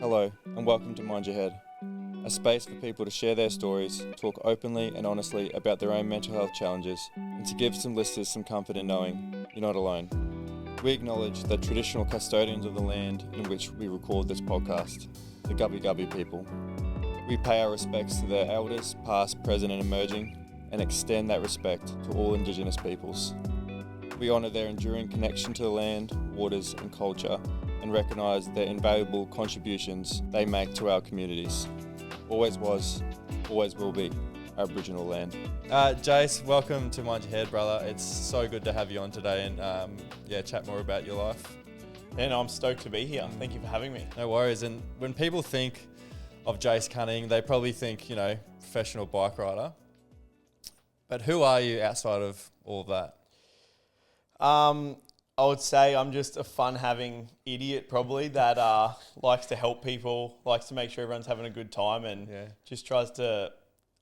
Hello, and welcome to Mind Your Head, a space for people to share their stories, talk openly and honestly about their own mental health challenges, and to give some listeners some comfort in knowing you're not alone. We acknowledge the traditional custodians of the land in which we record this podcast, the Gubbi Gubbi people. We pay our respects to their elders, past, present and emerging, and extend that respect to all Indigenous peoples. We honour their enduring connection to the land, waters and culture, and recognise their invaluable contributions they make to our communities. Always was, always will be Aboriginal land. Jayce, welcome to Mind Your Head, brother. It's so good to have you on today and chat more about your life. And I'm stoked to be here. Thank you for having me. No worries. And when people think of Jayce Cunning, they probably think, professional bike rider. But who are you outside of all of that? I would say I'm just a fun-having idiot probably that likes to help people, likes to make sure everyone's having a good time and just tries to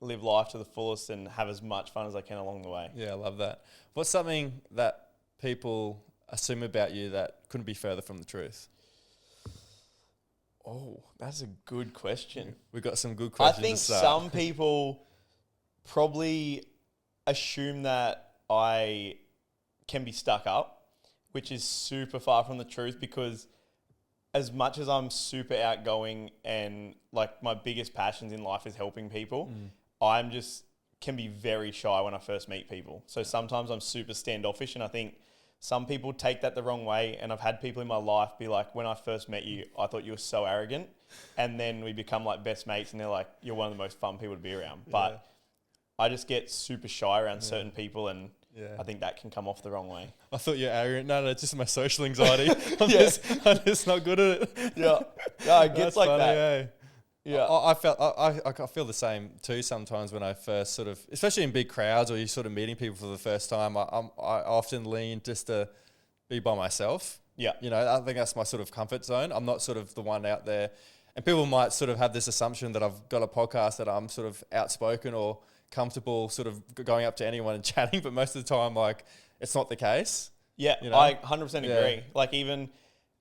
live life to the fullest and have as much fun as I can along the way. Yeah, I love that. What's something that people assume about you that couldn't be further from the truth? Oh, that's a good question. We've got some good questions. I think some people probably assume that I can be stuck up, which is super far from the truth because as much as I'm super outgoing and like my biggest passions in life is helping people, I'm just can be very shy when I first meet people. So sometimes I'm super standoffish and I think some people take that the wrong way. And I've had people in my life be like, when I first met you, I thought you were so arrogant. And then we become like best mates and they're like, you're one of the most fun people to be around. But I just get super shy around certain people and I think that can come off the wrong way. I thought you're arrogant. No, it's just my social anxiety. I'm just not good at it. No, it gets like funny, that. Yeah, I feel the same too sometimes when I first sort of, especially in big crowds or you're sort of meeting people for the first time, I often lean just to be by myself. Yeah. I think that's my sort of comfort zone. I'm not sort of the one out there. And people might sort of have this assumption that I've got a podcast that I'm sort of outspoken or comfortable sort of going up to anyone and chatting, but most of the time, like, it's not the case. Yeah, I 100% agree. Like, even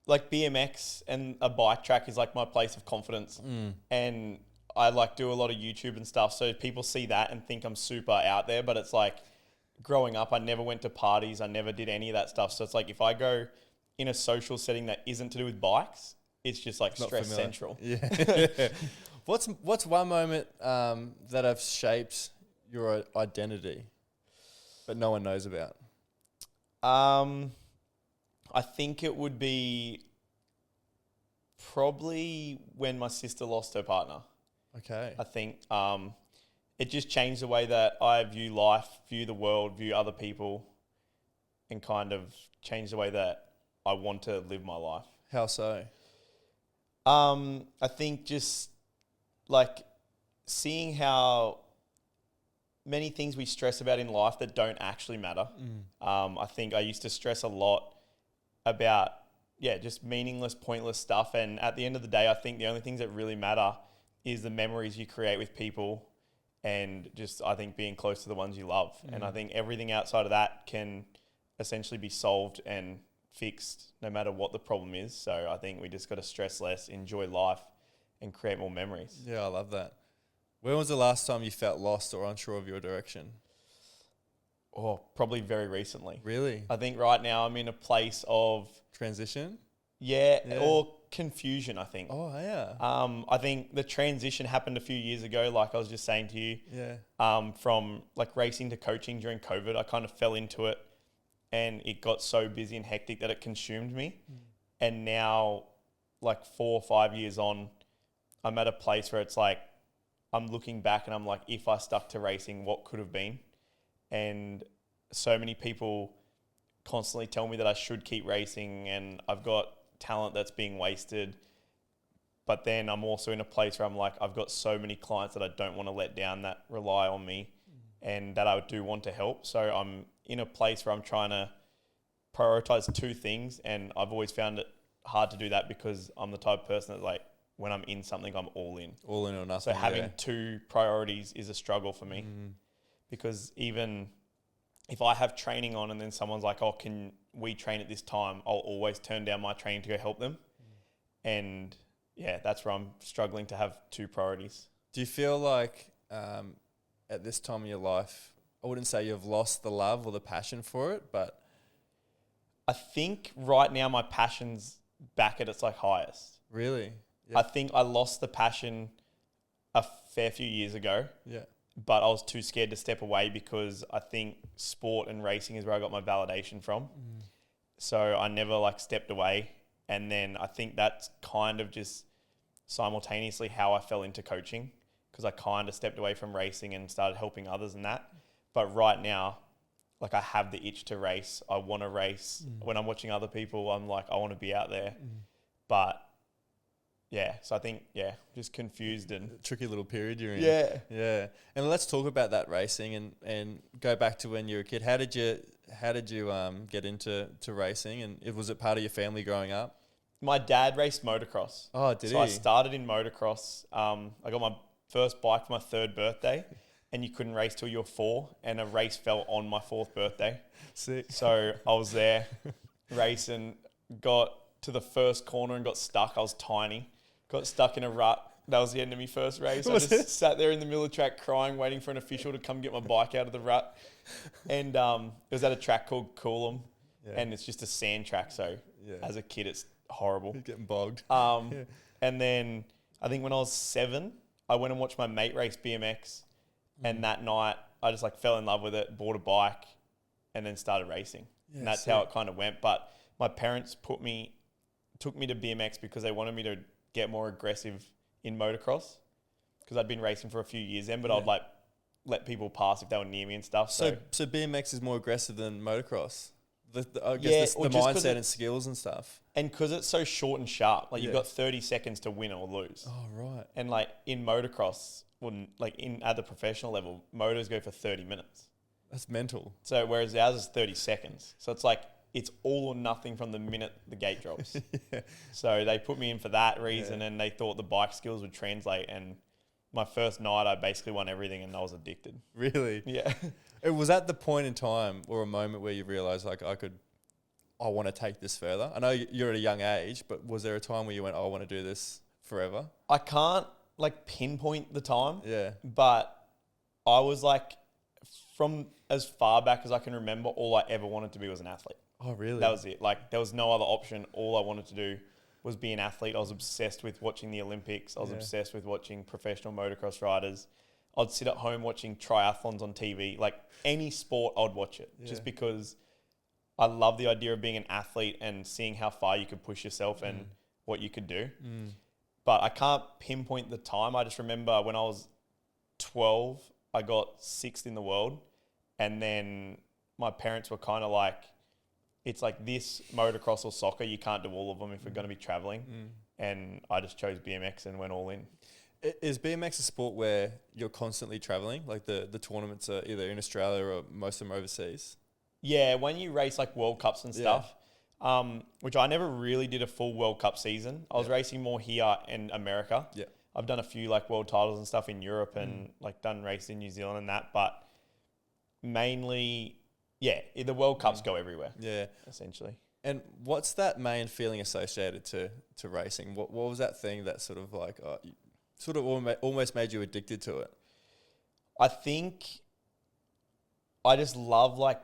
like BMX and a bike track is like my place of confidence. And I like do a lot of YouTube and stuff. So people see that and think I'm super out there, but it's like growing up, I never went to parties. I never did any of that stuff. So it's like, if I go in a social setting that isn't to do with bikes, it's just like stress central. Yeah. What's one moment that have shaped your identity but no one knows about? I think it would be probably when my sister lost her partner. Okay. I think it just changed the way that I view life, view the world, view other people, and kind of changed the way that I want to live my life. How so? I think just like seeing how many things we stress about in life that don't actually matter. I think I used to stress a lot about, just meaningless, pointless stuff. And at the end of the day, I think the only things that really matter is the memories you create with people and just, I think, being close to the ones you love. And I think everything outside of that can essentially be solved and fixed no matter what the problem is. So I think we just got to stress less, enjoy life and create more memories. Yeah, I love that. When was the last time you felt lost or unsure of your direction? Oh, probably very recently. Really? I think right now I'm in a place of transition? Or confusion, I think. Oh, yeah. I think the transition happened a few years ago, like I was just saying to you. Yeah. From like racing to coaching during COVID, I kind of fell into it and it got so busy and hectic that it consumed me. And now, like 4 or 5 years on, I'm at a place where it's like, I'm looking back and I'm like, if I stuck to racing, what could have been? And so many people constantly tell me that I should keep racing and I've got talent that's being wasted. But then I'm also in a place where I'm like, I've got so many clients that I don't want to let down that rely on me and that I do want to help. So I'm in a place where I'm trying to prioritize 2 things. And I've always found it hard to do that because I'm the type of person that like, when I'm in something, I'm all in. All in or nothing. So having 2 priorities is a struggle for me because even if I have training on and then someone's like, oh, can we train at this time? I'll always turn down my training to go help them. And yeah, that's where I'm struggling to have two priorities. Do you feel like at this time in your life, I wouldn't say you've lost the love or the passion for it, but I think right now my passion's back at its like highest. really, I think I lost the passion a fair few years ago, yeah, but I was too scared to step away because I think sport and racing is where I got my validation from. So I never like stepped away. And then I think that's kind of just simultaneously how I fell into coaching, because I kind of stepped away from racing and started helping others in that. But right now, like I have the itch to race. I want to race. When I'm watching other people, I'm like, I want to be out there. But yeah, so I think, yeah, just confused and tricky little period you're in. yeah. Yeah. And let's talk about that racing and go back to when you were a kid. How did you get into racing, and was it part of your family growing up? My dad raced motocross. Oh, did he? So I started in motocross. I got my first bike for my 3rd birthday, and you couldn't race till you were 4, and a race fell on my 4th birthday. Sick. So I was there racing, got to the first corner and got stuck. I was tiny, got stuck in a rut. That was the end of my first race. I just sat there in the middle of the track crying, waiting for an official to come get my bike out of the rut. And it was at a track called Coolum, and it's just a sand track. So as a kid, it's horrible. You're getting bogged. And then I think when I was 7, I went and watched my mate race BMX. And that night, I just like fell in love with it, bought a bike, and then started racing. And that's how it kind of went. But my parents took me to BMX because they wanted me to get more aggressive in motocross, because I'd been racing for a few years then, but I'd like let people pass if they were near me and stuff. So BMX is more aggressive than motocross. I guess the mindset and skills and stuff. And because it's so short and sharp, like you've got 30 seconds to win or lose. Oh, right. And like in motocross, at the professional level, motors go for 30 minutes. That's mental. So whereas ours is 30 seconds. So it's like, it's all or nothing from the minute the gate drops. So they put me in for that reason, and they thought the bike skills would translate. And my first night, I basically won everything, and I was addicted. Really? Yeah. It was at the point in time or a moment where you realised, like, I want to take this further. I know you're at a young age, but was there a time where you went, I want to do this forever? I can't like pinpoint the time. Yeah. But I was like, from as far back as I can remember, all I ever wanted to be was an athlete. Oh, really? That was it. Like, there was no other option. All I wanted to do was be an athlete. I was obsessed with watching the Olympics. I was obsessed with watching professional motocross riders. I'd sit at home watching triathlons on TV. Like, any sport, I'd watch it. Just because I love the idea of being an athlete and seeing how far you could push yourself and what you could do. But I can't pinpoint the time. I just remember when I was 12, I got 6th in the world. And then my parents were kind of like, it's like this, motocross or soccer, you can't do all of them if we're going to be traveling. And I just chose BMX and went all in. Is BMX a sport where you're constantly traveling? Like the tournaments are either in Australia or most of them overseas? Yeah, when you race like World Cups and stuff, which I never really did a full World Cup season. I was racing more here in America. Yeah. I've done a few like world titles and stuff in Europe and like done races in New Zealand and that, but mainly... yeah, the World Cups go everywhere. Yeah, essentially. And what's that main feeling associated to racing? What was that thing that sort of like almost made you addicted to it? I think I just love like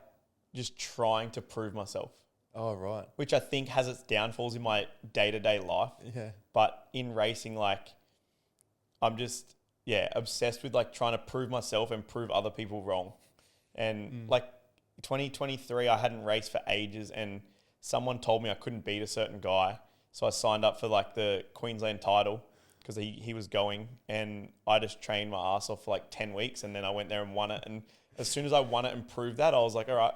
just trying to prove myself. Oh, right. Which I think has its downfalls in my day-to-day life. Yeah. But in racing, like I'm just obsessed with like trying to prove myself and prove other people wrong. And like 2023, I hadn't raced for ages, and someone told me I couldn't beat a certain guy. So I signed up for like the Queensland title because he was going, and I just trained my ass off for like 10 weeks, and then I went there and won it. And as soon as I won it and proved that, I was like, all right.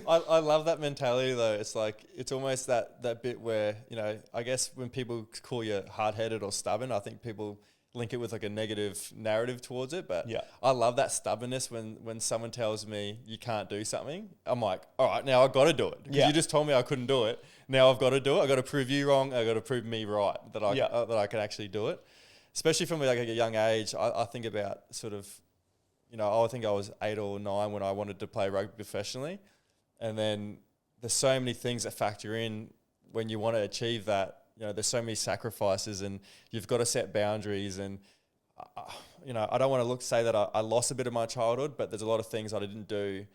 I love that mentality though. It's like, it's almost that bit where, you know, I guess when people call you hard-headed or stubborn, I think people link it with like a negative narrative towards it. But I love that stubbornness when someone tells me you can't do something. I'm like, all right, now I've got to do it. Because you just told me I couldn't do it. Now I've got to do it. I've got to prove you wrong. I've got to prove me right that I can actually do it. Especially from like a young age, I think about sort of, you know, I think I was 8 or 9 when I wanted to play rugby professionally. And then there's so many things that factor in when you want to achieve that there's so many sacrifices and you've got to set boundaries and, I don't want to say that I lost a bit of my childhood, but there's a lot of things that I didn't do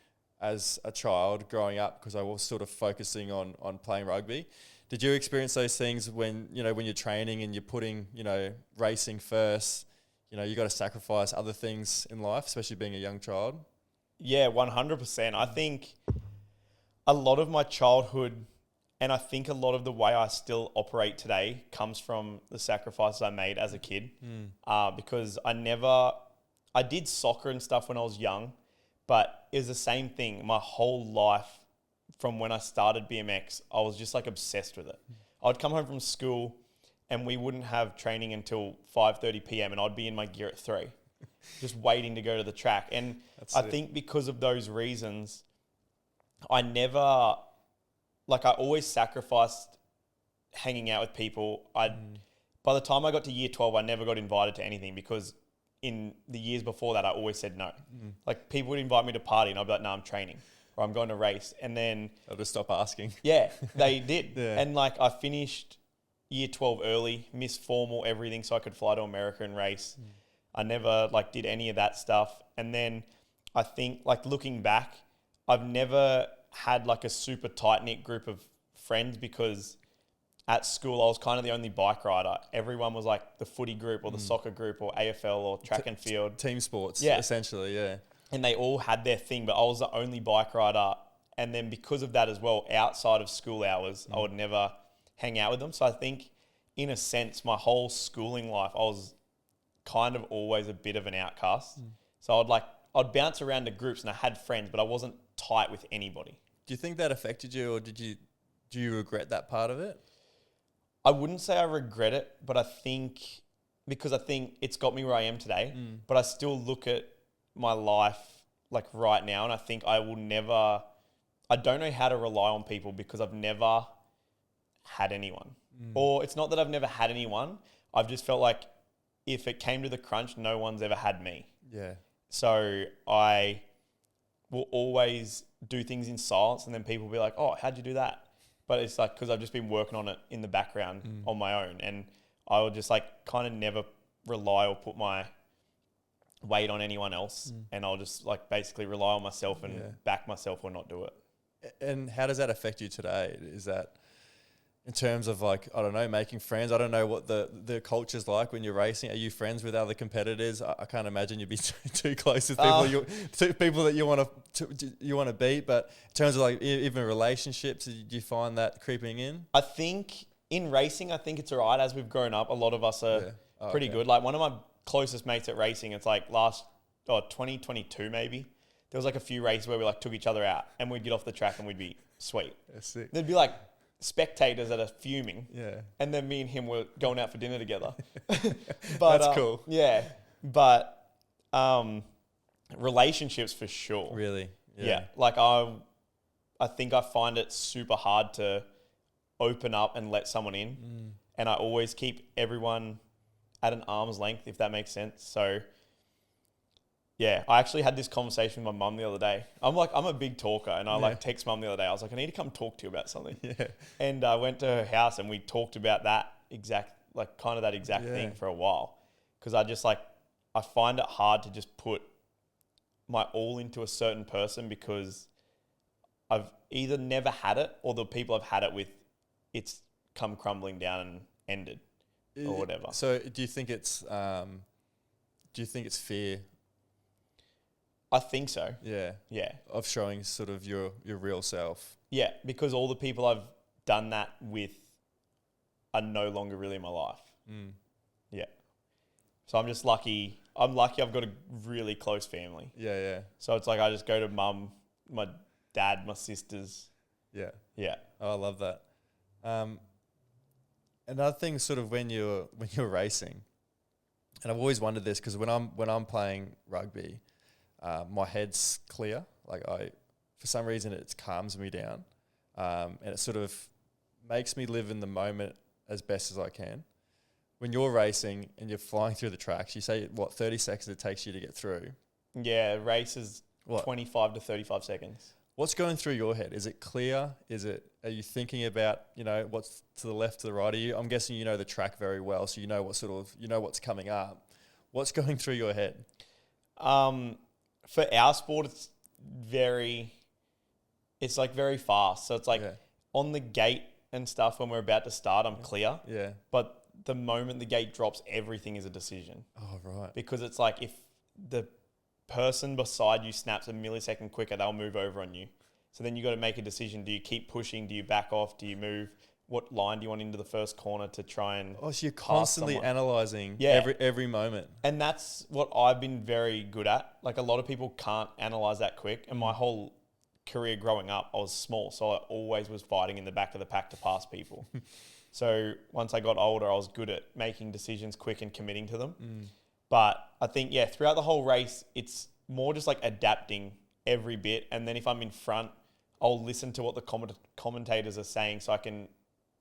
as a child growing up because I was sort of focusing on playing rugby. Did you experience those things when you're training and you're putting, racing first, you got to sacrifice other things in life, especially being a young child? Yeah, 100%. I think a lot of my childhood, and I think a lot of the way I still operate today comes from the sacrifices I made as a kid. Because I did soccer and stuff when I was young, but it was the same thing. My whole life from when I started BMX, I was just like obsessed with it. I'd come home from school and we wouldn't have training until 5:30 p.m. and I'd be in my gear at 3, just waiting to go to the track. And I think because of those reasons, I always sacrificed hanging out with people. By the time I got to year 12, I never got invited to anything because in the years before that, I always said no. Like people would invite me to party and I'd be like, no, I'm training or I'm going to race. And then I'll just stop asking. Yeah, they did. Yeah. And I finished year 12 early, missed formal, everything so I could fly to America and race. I never did any of that stuff. And then I think looking back, I've never had a super tight-knit group of friends because at school I was kind of the only bike rider. Everyone was the footy group or the soccer group or AFL or track and field. Team sports, Yeah. essentially, yeah. And they all had their thing, but I was the only bike rider. And then because of that as well, outside of school hours, I would never hang out with them. So I think in a sense, my whole schooling life, I was kind of always a bit of an outcast. So I'd bounce around to groups and I had friends, but I wasn't tight with anybody. Do you think that affected you or do you regret that part of it? I wouldn't say I regret it, but I think it's got me where I am today, but I still look at my life right now and I think I don't know how to rely on people because I've never had anyone. Or it's not that I've never had anyone. I've just felt like if it came to the crunch, no one's ever had me. Yeah. So I will always do things in silence and then people will be like, oh, how'd you do that? But it's because I've just been working on it in the background on my own. And I will just kind of never rely or put my weight on anyone else. And I'll just basically rely on myself and back myself or not do it. And how does that affect you today? Is that in terms of I don't know, making friends? I don't know what the culture's like when you're racing. Are you friends with other competitors? I can't imagine you'd be too close with people that you want to beat. But in terms of even relationships, do you find that creeping in? I think in racing, I think it's all right. As we've grown up, a lot of us are pretty good. One of my closest mates at racing, it's 2022 maybe. There was a few races where we took each other out and we'd get off the track and we'd be sweet. That's sick. There'd be spectators that are fuming. Yeah. And then me and him were going out for dinner together. That's cool. Yeah. But relationships for sure. Really? Yeah. I think I find it super hard to open up and let someone in. And I always keep everyone at an arm's length, if that makes sense. So yeah, I actually had this conversation with my mum the other day. I'm a big talker and I text mum the other day. I was like, I need to come talk to you about something. Yeah. And I went to her house and we talked about that exact thing for a while. Cause I find it hard to just put my all into a certain person because I've either never had it or the people I've had it with, it's come crumbling down and ended or whatever. So do you think it's fear? I think so. Yeah. Yeah. Of showing sort of your real self. Yeah, because all the people I've done that with are no longer really in my life. Yeah. So I'm just lucky. I'm lucky I've got a really close family. Yeah, yeah. So it's I just go to mum, my dad, my sisters. Yeah. Yeah. Oh, I love that. Another thing sort of when you're racing, and I've always wondered this because when I'm playing rugby, my head's clear. For some reason, it calms me down, and it sort of makes me live in the moment as best as I can. When you're racing and you're flying through the tracks, you say 30 seconds it takes you to get through. Yeah, race is 25 to 35 seconds. What's going through your head? Is it clear? Are you thinking about, what's to the left, to the right of you? I'm guessing you know the track very well, so you know what's coming up. What's going through your head? For our sport, it's very fast. So it's like on the gate and stuff when we're about to start, I'm clear. Yeah. But the moment the gate drops, everything is a decision. Oh, right. Because it's like if the person beside you snaps a millisecond quicker, they'll move over on you. So then you got to make a decision. Do you keep pushing? Do you back off? Do you move? What line do you want into the first corner to try and... Oh, so you're constantly analysing every moment. And that's what I've been very good at. Like a lot of people can't analyse that quick. And my whole career growing up, I was small. So I always was fighting in the back of the pack to pass people. So once I got older, I was good at making decisions quick and committing to them. But I think, throughout the whole race, it's more just like adapting every bit. And then if I'm in front, I'll listen to what the commentators are saying so I can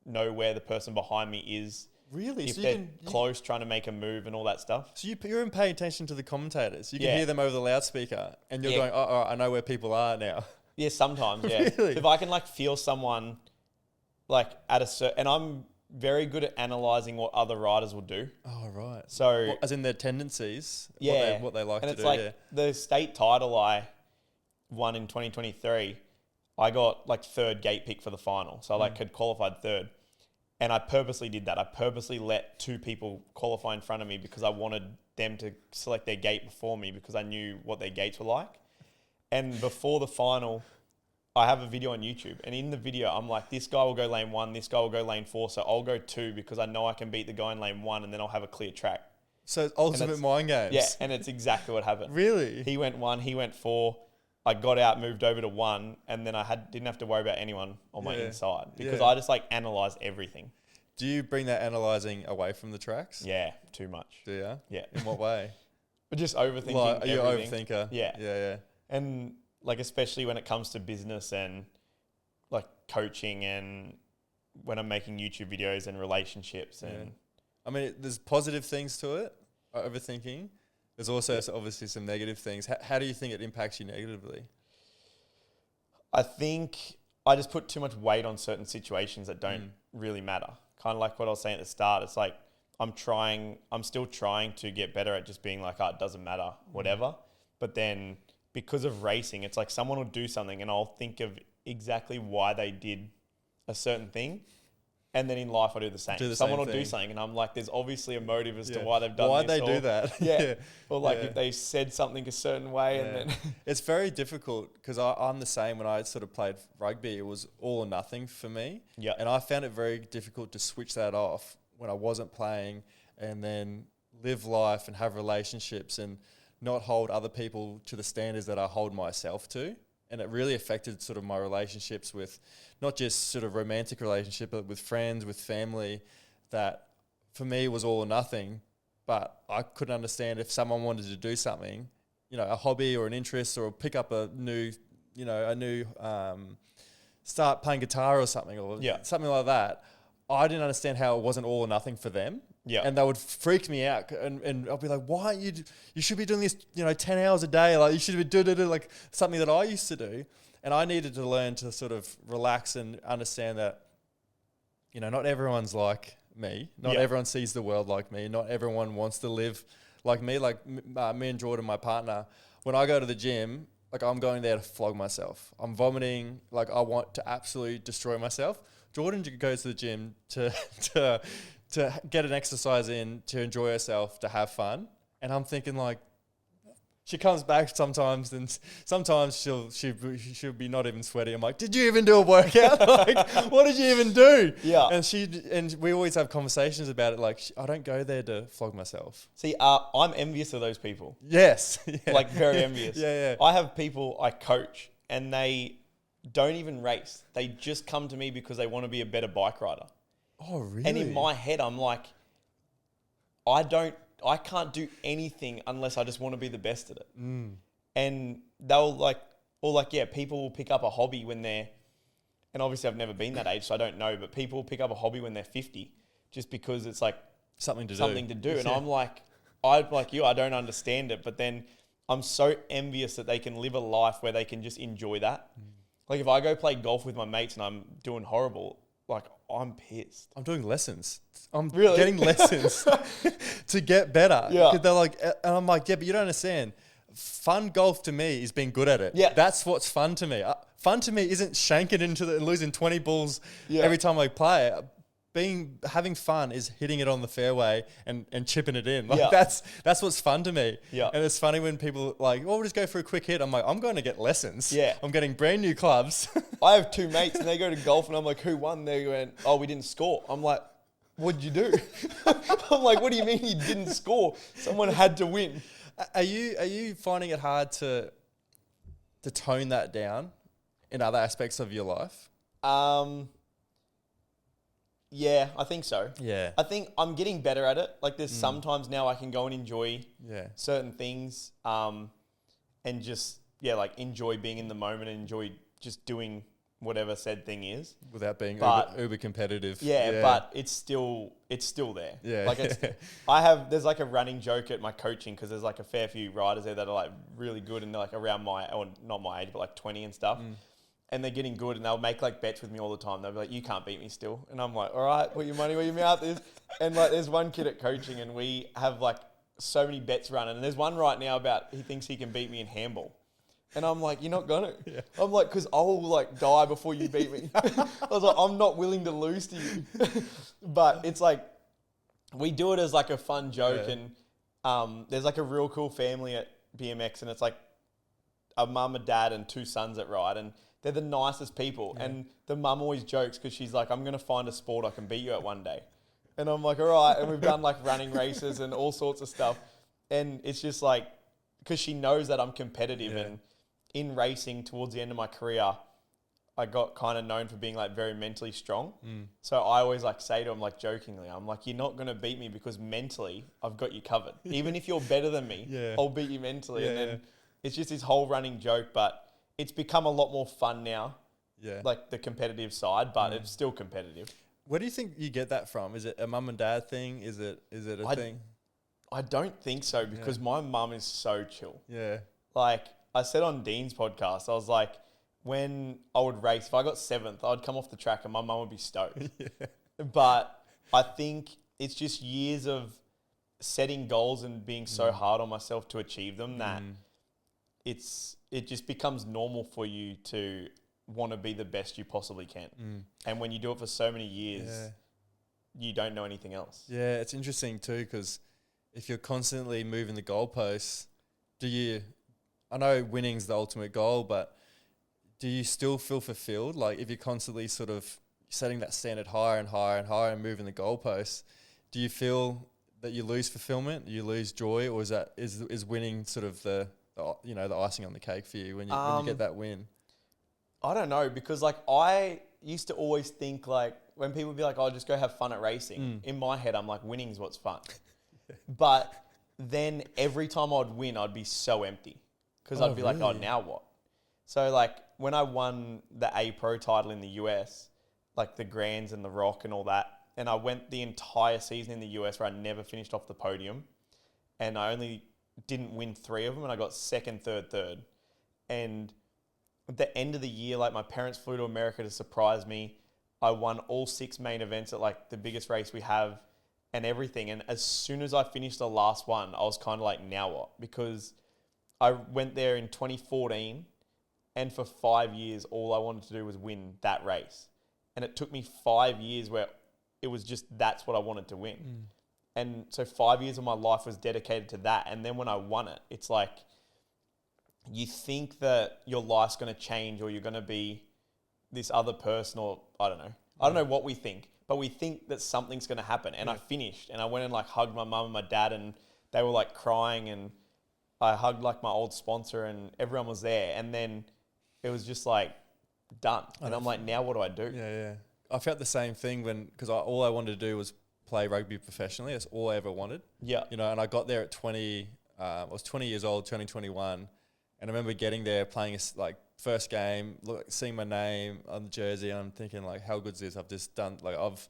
know where the person behind me is. Really? If they're close, trying to make a move and all that stuff. So you're paying attention to the commentators. You can hear them over the loudspeaker and you're going, I know where people are now. Yeah, sometimes, yeah. Really? If I can feel someone at a certain... And I'm very good at analysing what other riders will do. Oh, right. So... as in their tendencies? Yeah. What they like and to it's do, the state title I won in 2023, I got third gate pick for the final. So I had qualified third. And I purposely did that. I purposely let two people qualify in front of me because I wanted them to select their gate before me because I knew what their gates were like. And before the final, I have a video on YouTube. And in the video, I'm like, this guy will go lane 1, this guy will go lane 4. So I'll go 2 because I know I can beat the guy in lane 1 and then I'll have a clear track. So it's ultimate mind games. Yeah, and it's exactly what happened. Really? He went 1, he went 4. I got out, moved over to 1, and then I didn't have to worry about anyone on my inside because I just analysed everything. Do you bring that analysing away from the tracks? Yeah, too much. Do you? Yeah. In what way? But just overthinking are you an everything. overthinker? Yeah. And especially when it comes to business and coaching and when I'm making YouTube videos and relationships and... I mean, there's positive things to it, overthinking. There's also obviously some negative things. How do you think it impacts you negatively? I think I just put too much weight on certain situations that don't really matter. Kind of like what I was saying at the start. It's I'm still trying to get better at just being it doesn't matter, whatever. But then because of racing, it's someone will do something and I'll think of exactly why they did a certain thing. And then in life, I do the same. Someone will do something and I'm there's obviously a motive as to why they've done this. Why'd they do that? Yeah. Or if they said something a certain way and then... It's very difficult because I'm the same. When I sort of played rugby, it was all or nothing for me. Yeah. And I found it very difficult to switch that off when I wasn't playing and then live life and have relationships and not hold other people to the standards that I hold myself to. And it really affected sort of my relationships with not just sort of romantic relationship, but with friends, with family, that for me was all or nothing. But I couldn't understand if someone wanted to do something, a hobby or an interest or pick up a new start playing guitar or something something like that. I didn't understand how it wasn't all or nothing for them. Yeah. And that would freak me out. And I'll be like, why aren't you should be doing this, 10 hours a day. You should be doing something that I used to do. And I needed to learn to sort of relax and understand that, not everyone's like me. Not everyone sees the world like me. Not everyone wants to live like me. Me and Jordan, my partner, when I go to the gym, I'm going there to flog myself. I'm vomiting. I want to absolutely destroy myself. Jordan goes to the gym to get an exercise in, to enjoy herself, to have fun. And I'm thinking she comes back sometimes and sometimes she'll be not even sweaty. I'm like, did you even do a workout? What did you even do? Yeah. And we always have conversations about it. I don't go there to flog myself. See, I'm envious of those people. Yes. Yeah. Very envious. Yeah. I have people I coach and they don't even race. They just come to me because they want to be a better bike rider. Oh, really? And in my head, I'm I can't do anything unless I just want to be the best at it. And they'll people will pick up a hobby when they're, and obviously I've never been that age, so I don't know, but people will pick up a hobby when they're 50 just because it's something to do. And I'm I don't understand it, but then I'm so envious that they can live a life where they can just enjoy that. Like if I go play golf with my mates and I'm doing horrible, like I'm pissed. I'm doing lessons. I'm Really? getting lessons to get better. Yeah. 'Cause they're like, and I'm like, yeah, but you don't understand. Fun golf to me is being good at it. Yeah. That's what's fun to me. Fun to me isn't shanking into and losing 20 balls every time I play. Having fun is hitting it on the fairway and chipping it in. Like that's what's fun to me. Yeah. And it's funny when people are like, we'll just go for a quick hit. I'm like, I'm going to get lessons. Yeah. I'm getting brand new clubs. I have two mates and they go to golf and I'm like, who won? They went, oh, we didn't score. I'm like, what'd you do? I'm like, what do you mean you didn't score? Someone had to win. Are you finding it hard to tone that down in other aspects of your life? Yeah, I think so. Yeah. I think I'm getting better at it. Like there's sometimes now I can go and enjoy certain things and just, like enjoy being in the moment and enjoy just doing whatever said thing is. Without being uber competitive. Yeah, but it's still there. Yeah. Like there's like a running joke at my coaching because there's like a fair few riders there that are like really good and they're like around not my age, but like 20 and stuff. And they're getting good and they'll make like bets with me all the time. They'll be like, you can't beat me still. And I'm like, all right, put your money where your mouth is. And like there's one kid at coaching and we have like so many bets running. And there's one right now about he thinks he can beat me in handball. And I'm like, you're not going to. Yeah. I'm like, because I'll like die before you beat me. I was like, I'm not willing to lose to you. But it's like, we do it as like a fun joke. And there's like a real cool family at BMX and it's like a mum, a dad and two sons that ride. And they're the nicest people. Yeah. And the mum always jokes because she's like, I'm going to find a sport I can beat you at one day. And I'm like, all right. And we've done like running races and all sorts of stuff. And it's just like, because she knows that I'm competitive. Yeah. And in racing towards the end of my career, I got kind of known for being like very mentally strong. So I always like say to him like jokingly, I'm like, you're not going to beat me because mentally I've got you covered. Even if you're better than me, I'll beat you mentally. And then it's just this whole running joke, but it's become a lot more fun now. Yeah. Like the competitive side, but it's still competitive. Where do you think you get that from? Is it a mum and dad thing? Is it a thing? I don't think so because my mum is so chill. Yeah. Like I said on Dean's podcast, I was like, when I would race, if I got 7th, I'd come off the track and my mum would be stoked. But I think it's just years of setting goals and being so hard on myself to achieve them that it just becomes normal for you to want to be the best you possibly can. And when you do it for so many years, you don't know anything else. Yeah, it's interesting too because if you're constantly moving the goalposts, I know winning's the ultimate goal, but do you still feel fulfilled? Like if you're constantly sort of setting that standard higher and higher and higher and moving the goalposts, do you feel that you lose fulfillment, you lose joy, or is winning sort of the icing on the cake for you when you get that win? I don't know because like I used to always think like when people be like, "Oh, just go have fun at racing." In my head, I'm like, "Winning's what's fun." But then every time I'd win, I'd be so empty because I'd be like, "Oh, now what?" So like when I won the A Pro title in the US, like the Grands and the Rock and all that, and I went the entire season in the US where I never finished off the podium, and I only didn't win 3 of them, and I got 2nd, 3rd, 3rd. And at the end of the year, like my parents flew to America to surprise me. I won all 6 main events at like the biggest race we have and everything. And as soon as I finished the last one, I was kind of like, now what? Because I went there in 2014 and for 5 years, all I wanted to do was win that race. And it took me 5 years where it was just, that's what I wanted to win. And so 5 years of my life was dedicated to that. And then when I won it, it's like, you think that your life's going to change or you're going to be this other person or I don't know. I don't know what we think, but we think that something's going to happen. And I finished and I went and like hugged my mum and my dad and they were like crying and I hugged like my old sponsor and everyone was there. And then it was just like done. And I'm like, now what do I do? Yeah. I felt the same thing because all I wanted to do was play rugby professionally. That's all I ever wanted. Yeah. And I got there at 20, I was 20 years old, turning 21. And I remember getting there, playing first game, seeing my name on the jersey, and I'm thinking like, how good's this? I've just done I've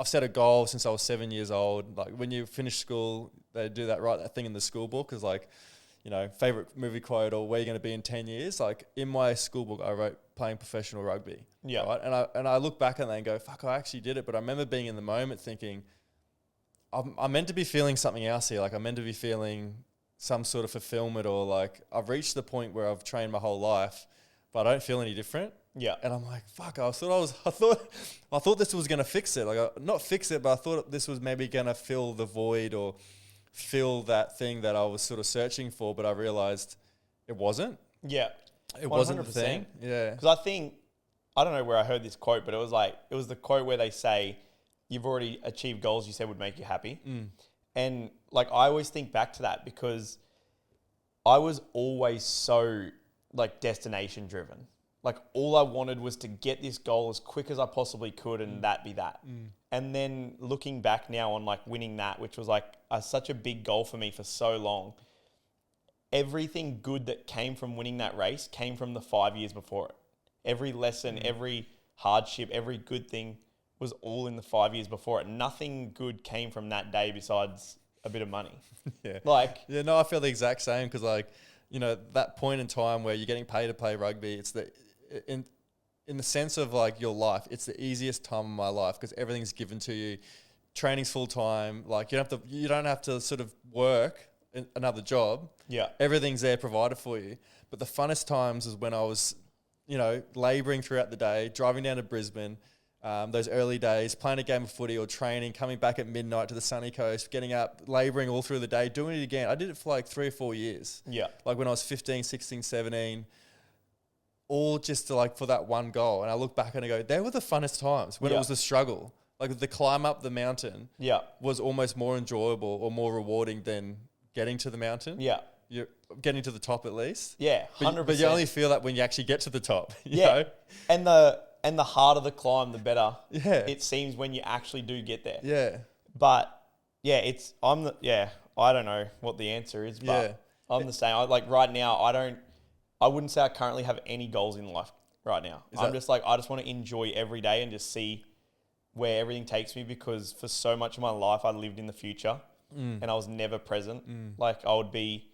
set a goal since I was 7 years old. Like when you finish school, they do that thing in the school book is like, favorite movie quote or where you're going to be in 10 years. Like in my school book, I wrote playing professional rugby. Yeah. Right? And I look back on that and go, fuck, I actually did it. But I remember being in the moment thinking, I'm meant to be feeling something else here. Like I'm meant to be feeling some sort of fulfillment, or like I've reached the point where I've trained my whole life, but I don't feel any different. Yeah. And I'm like, fuck, I thought this was going to fix it. Like not fix it, but I thought this was maybe going to fill the void or fill that thing that I was sort of searching for, but I realized it wasn't. Yeah. It wasn't the thing. Yeah. Because I don't know where I heard this quote, but it was the quote where they say, you've already achieved goals you said would make you happy. And like, I always think back to that because I was always so like destination driven. Like all I wanted was to get this goal as quick as I possibly could and that be that. And then looking back now on like winning that, which was like such a big goal for me for so long, everything good that came from winning that race came from the 5 years before it. Every lesson, every hardship, every good thing was all in the 5 years before it. Nothing good came from that day besides a bit of money. Yeah. No, I feel the exact same because that point in time where you're getting paid to play rugby, it's in the sense of like your life, it's the easiest time of my life because everything's given to you. Training's full time. Like you don't have to sort of work another job. Yeah. Everything's there provided for you. But the funnest times is when I was, labouring throughout the day, driving down to Brisbane, those early days, playing a game of footy or training, coming back at midnight to the sunny coast, getting up, labouring all through the day, doing it again. I did it for like 3 or 4 years. Yeah. Like when I was 15, 16, 17, all just to for that one goal. And I look back and I go, they were the funnest times when it was the struggle. Like the climb up the mountain was almost more enjoyable or more rewarding than getting to the mountain. Yeah. You're getting to the top at least. Yeah, 100%. But you only feel that when you actually get to the top. You know? And the harder the climb, the better it seems when you actually do get there. Yeah. But I don't know what the answer is, but I'm the same. Right now, I wouldn't say I currently have any goals in life right now. I just want to enjoy every day and just see where everything takes me, because for so much of my life, I lived in the future and I was never present. Like I would be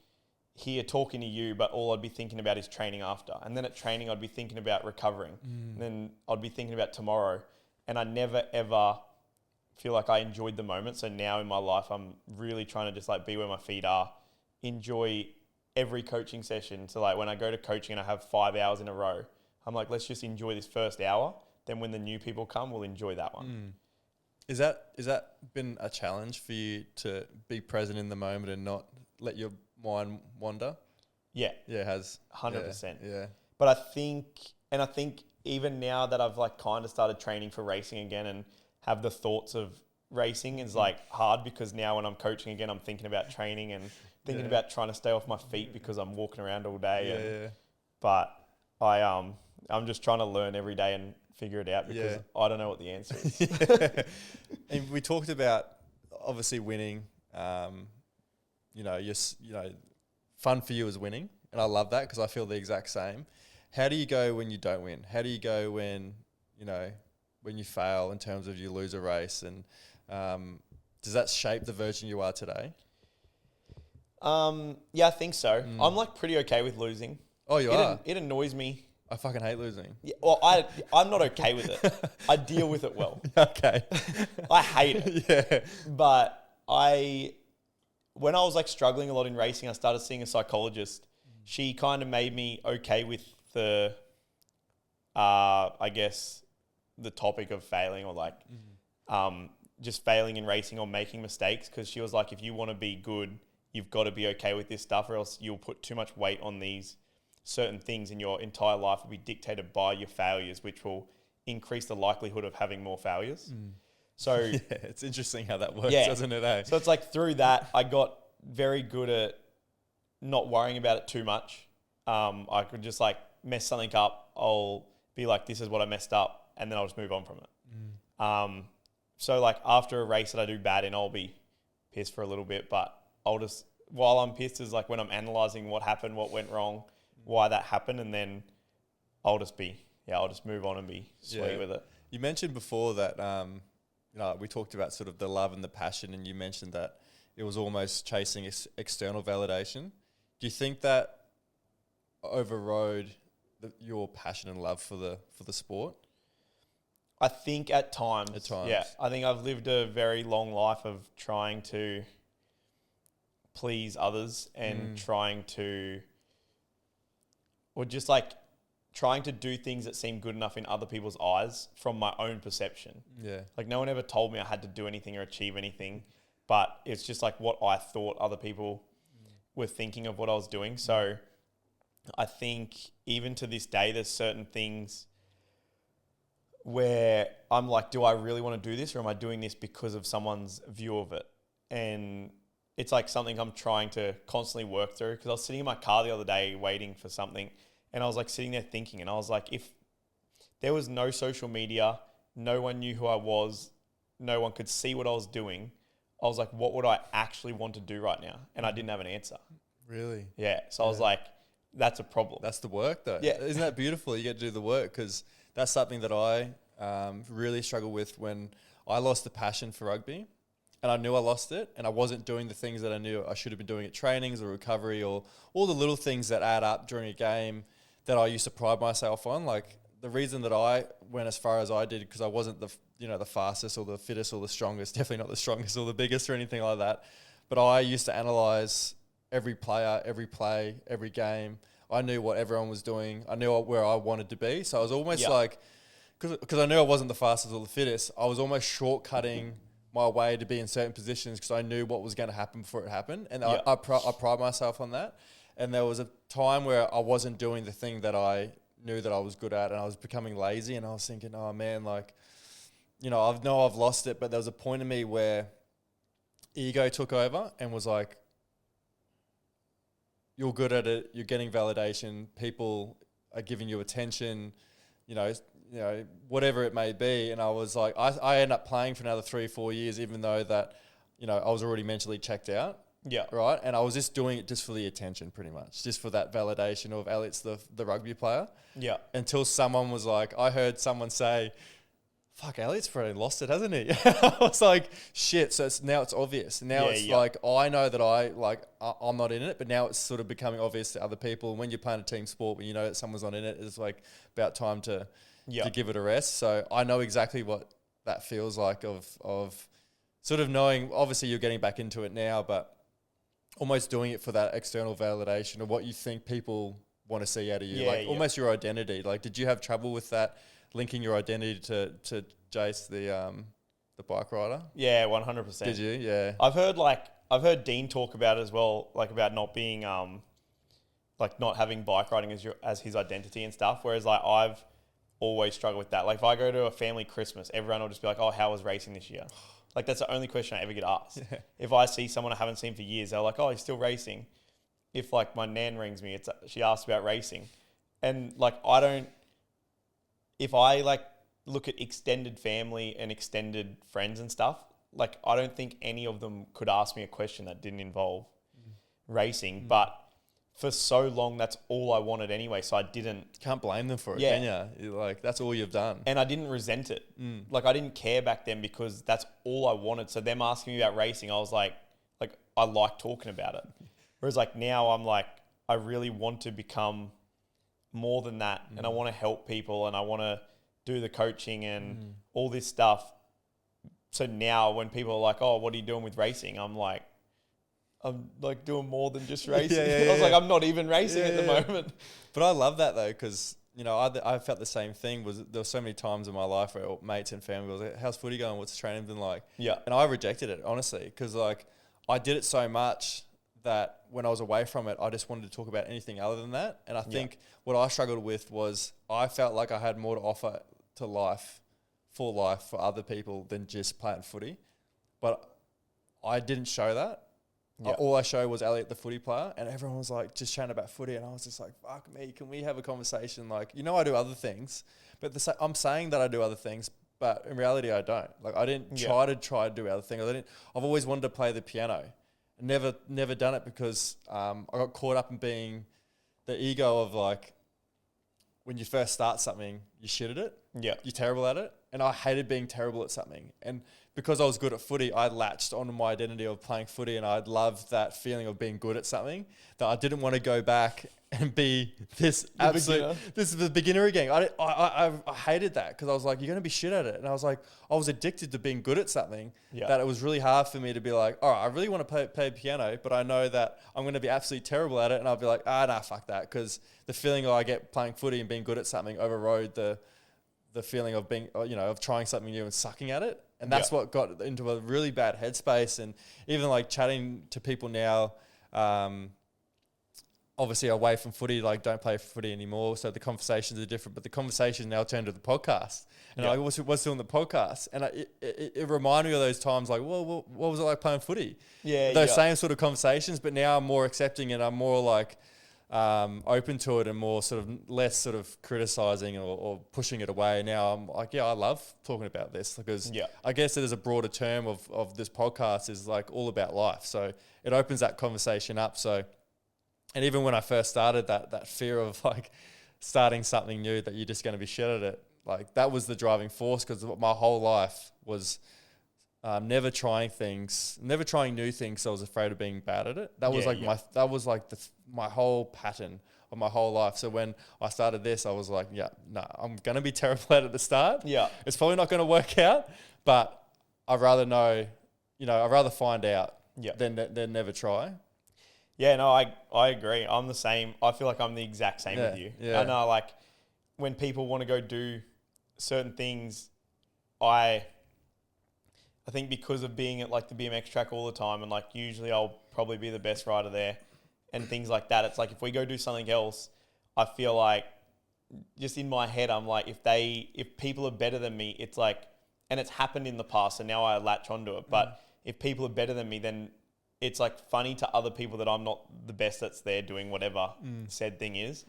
here talking to you, but all I'd be thinking about is training after. And then at training, I'd be thinking about recovering. And then I'd be thinking about tomorrow. And I never, ever feel like I enjoyed the moment. So now in my life, I'm really trying to just be where my feet are, enjoy every coaching session. So when I go to coaching and I have 5 hours in a row, I'm like, let's just enjoy this first hour. Then when the new people come, we'll enjoy that one. Is that been a challenge for you to be present in the moment and not let your mind wander? Yeah. Yeah, it has. 100%. Yeah. But I think even now that I've kind of started training for racing again and have the thoughts of racing is hard, because now when I'm coaching again, I'm thinking about training and thinking about trying to stay off my feet because I'm walking around all day. But I'm just trying to learn every day and figure it out, because I don't know what the answer is. And we talked about obviously winning. Fun for you is winning, and I love that because I feel the exact same. How do you go when you don't win? How do you go when you fail in terms of you lose a race? And does that shape the version you are today? Yeah, I think so. I'm pretty okay with losing. Oh, you are? It annoys me. I fucking hate losing. Yeah, well, I'm not okay with it. I deal with it well. Okay. I hate it. Yeah. But when I was struggling a lot in racing, I started seeing a psychologist. She kind of made me okay with the, I guess, the topic of failing, or just failing in racing or making mistakes. Because she was like, if you want to be good, you've got to be okay with this stuff, or else you'll put too much weight on these certain things, and your entire life will be dictated by your failures, which will increase the likelihood of having more failures. So it's interesting how that works, doesn't it? Eh? So it's through that, I got very good at not worrying about it too much. I could just mess something up. I'll be like, this is what I messed up, and then I'll just move on from it. So after a race that I do bad in, I'll be pissed for a little bit, but I'll just, while I'm pissed is when I'm analysing what happened, what went wrong, why that happened, and then I'll just move on and be sweet with it. You mentioned before that we talked about sort of the love and the passion, and you mentioned that it was almost chasing external validation. Do you think that overrode your passion and love for the sport? I think at times. At times. Yeah. I think I've lived a very long life of trying to please others and trying to do things that seem good enough in other people's eyes from my own perception. Yeah. Like no one ever told me I had to do anything or achieve anything, but it's just like what I thought other people were thinking of what I was doing. So I think even to this day, there's certain things where I'm like, do I really want to do this, or am I doing this because of someone's view of it? And it's like something I'm trying to constantly work through, because I was sitting in my car the other day waiting for something, and I was like sitting there thinking, and I was like, if there was no social media, no one knew who I was, no one could see what I was doing, I was like, what would I actually want to do right now? And I didn't have an answer. Really? Yeah. So I was like, that's a problem. That's the work though. Yeah. Isn't that beautiful? You get to do the work, because that's something that I really struggle with when I lost the passion for rugby, and I knew I lost it, and I wasn't doing the things that I knew I should have been doing at trainings or recovery, or all the little things that add up during a game that I used to pride myself on. Like the reason that I went as far as I did, because I wasn't the fastest or the fittest or the strongest, definitely not the strongest or the biggest or anything like that. But I used to analyze every player, every play, every game. I knew what everyone was doing. I knew where I wanted to be. So I was almost like, because I knew I wasn't the fastest or the fittest, I was almost shortcutting my way to be in certain positions because I knew what was going to happen before it happened. And I pride myself on that. And there was a time where I wasn't doing the thing that I knew that I was good at, and I was becoming lazy, and I was thinking, oh man, like, I've lost it. But there was a point in me where ego took over and was like, you're good at it, you're getting validation, people are giving you attention, whatever it may be. And I was like, I ended up playing for another 3-4 years, even though that, I was already mentally checked out. Yeah. Right. And I was just doing it just for the attention, pretty much, just for that validation of Elliot's the rugby player. Yeah. Until someone was like, I heard someone say, fuck, Elliot's probably lost it, hasn't he? I was like, shit. So now it's obvious. Now like, I know that I'm not in it, but now it's sort of becoming obvious to other people. When you're playing a team sport, when you know that someone's not in it, it's like about time to give it a rest. So I know exactly what that feels like of sort of knowing, obviously you're getting back into it now, but almost doing it for that external validation of what you think people want to see out of you. Almost your identity. Like, did you have trouble with that, linking your identity to Jayce, the bike rider? Yeah, 100%. Did you? Yeah. I've heard Dean talk about it as well, like about not being not having bike riding as his identity and stuff. Whereas like I've always struggled with that. Like if I go to a family Christmas, everyone will just be like, "Oh, how was racing this year?" Like that's the only question I ever get asked. Yeah. If I see someone I haven't seen for years, they're like, "Oh, he's still racing." If like my nan rings me, she asks about racing, and like if I like look at extended family and extended friends and stuff, like I don't think any of them could ask me a question that didn't involve racing. But for so long, that's all I wanted anyway. So I didn't. Can't blame them for it, can you? You're like, that's all you've done. And I didn't resent it. Like I didn't care back then because that's all I wanted. So them asking me about racing, I was like I like talking about it. Whereas like now I'm like, I really want to become more than that. And I want to help people, and I want to do the coaching and all this stuff. So now when people are like, "Oh, what are you doing with racing?" I'm like doing more than just racing. I was like, I'm not even racing at the moment. But I love that though, because I felt the same thing. There were so many times in my life where mates and family was like, "How's footy going? What's the training been like?" Yeah, and I rejected it honestly, because like I did it so much that when I was away from it, I just wanted to talk about anything other than that. And I think what I struggled with was I felt like I had more to offer to life, for other people than just playing footy. But I didn't show that. Yeah. All I showed was Elliot, the footy player, and everyone was like just chatting about footy, and I was just like, fuck me, can we have a conversation? Like, I do other things, but I'm saying that I do other things, but in reality I don't. Like I didn't try to do other things. I've always wanted to play the piano. Never done it because I got caught up in being the ego of like, when you first start something, you shit at it. Yeah. You're terrible at it. And I hated being terrible at something. And because I was good at footy, I latched onto my identity of playing footy, and I loved that feeling of being good at something, that I didn't want to go back and be this this is the beginner again. I hated that, because I was like, you're going to be shit at it. And I was addicted to being good at something, that it was really hard for me to be like, all right, I really want to play piano, but I know that I'm going to be absolutely terrible at it. And I'll be like, nah, fuck that. Because the feeling I get playing footy and being good at something overrode the feeling of being, of trying something new and sucking at it. And that's what got into a really bad headspace. And even like chatting to people now, obviously away from footy, like don't play footy anymore, so the conversations are different, but the conversation now turned to the podcast. And I was doing the podcast, and it reminded me of those times, like, well, what was it like playing footy? Those same sort of conversations, but now I'm more accepting, and I'm more like open to it, and more sort of less sort of criticizing or pushing it away. Now I'm like, I love talking about this, because I guess it is a broader term of this podcast is like all about life. So it opens that conversation up. So, and even when I first started, that fear of like starting something new, that you're just going to be shit at it, like that was the driving force, because my whole life was never trying new things. So I was afraid of being bad at it. That was my whole pattern of my whole life. So when I started this, I was like, I'm going to be terrible at it at the start. It's probably not going to work out, but I'd rather know, I'd rather find out than never try. Yeah, no, I agree. I'm the same. I feel like I'm the exact same with you. I know, like, when people want to go do certain things, I think because of being at like the BMX track all the time, and like usually I'll probably be the best rider there and things like that. It's like if we go do something else, I feel like just in my head, I'm like, if people are better than me, it's like, and it's happened in the past, so now I latch onto it. But if people are better than me, then it's like funny to other people that I'm not the best that's there doing whatever said thing is.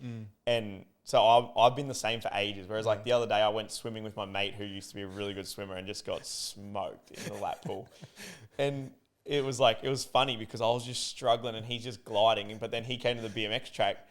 And so I've been the same for ages. Whereas like the other day I went swimming with my mate who used to be a really good swimmer and just got smoked in the lap pool. And it was funny because I was just struggling and he's just gliding. But then he came to the BMX track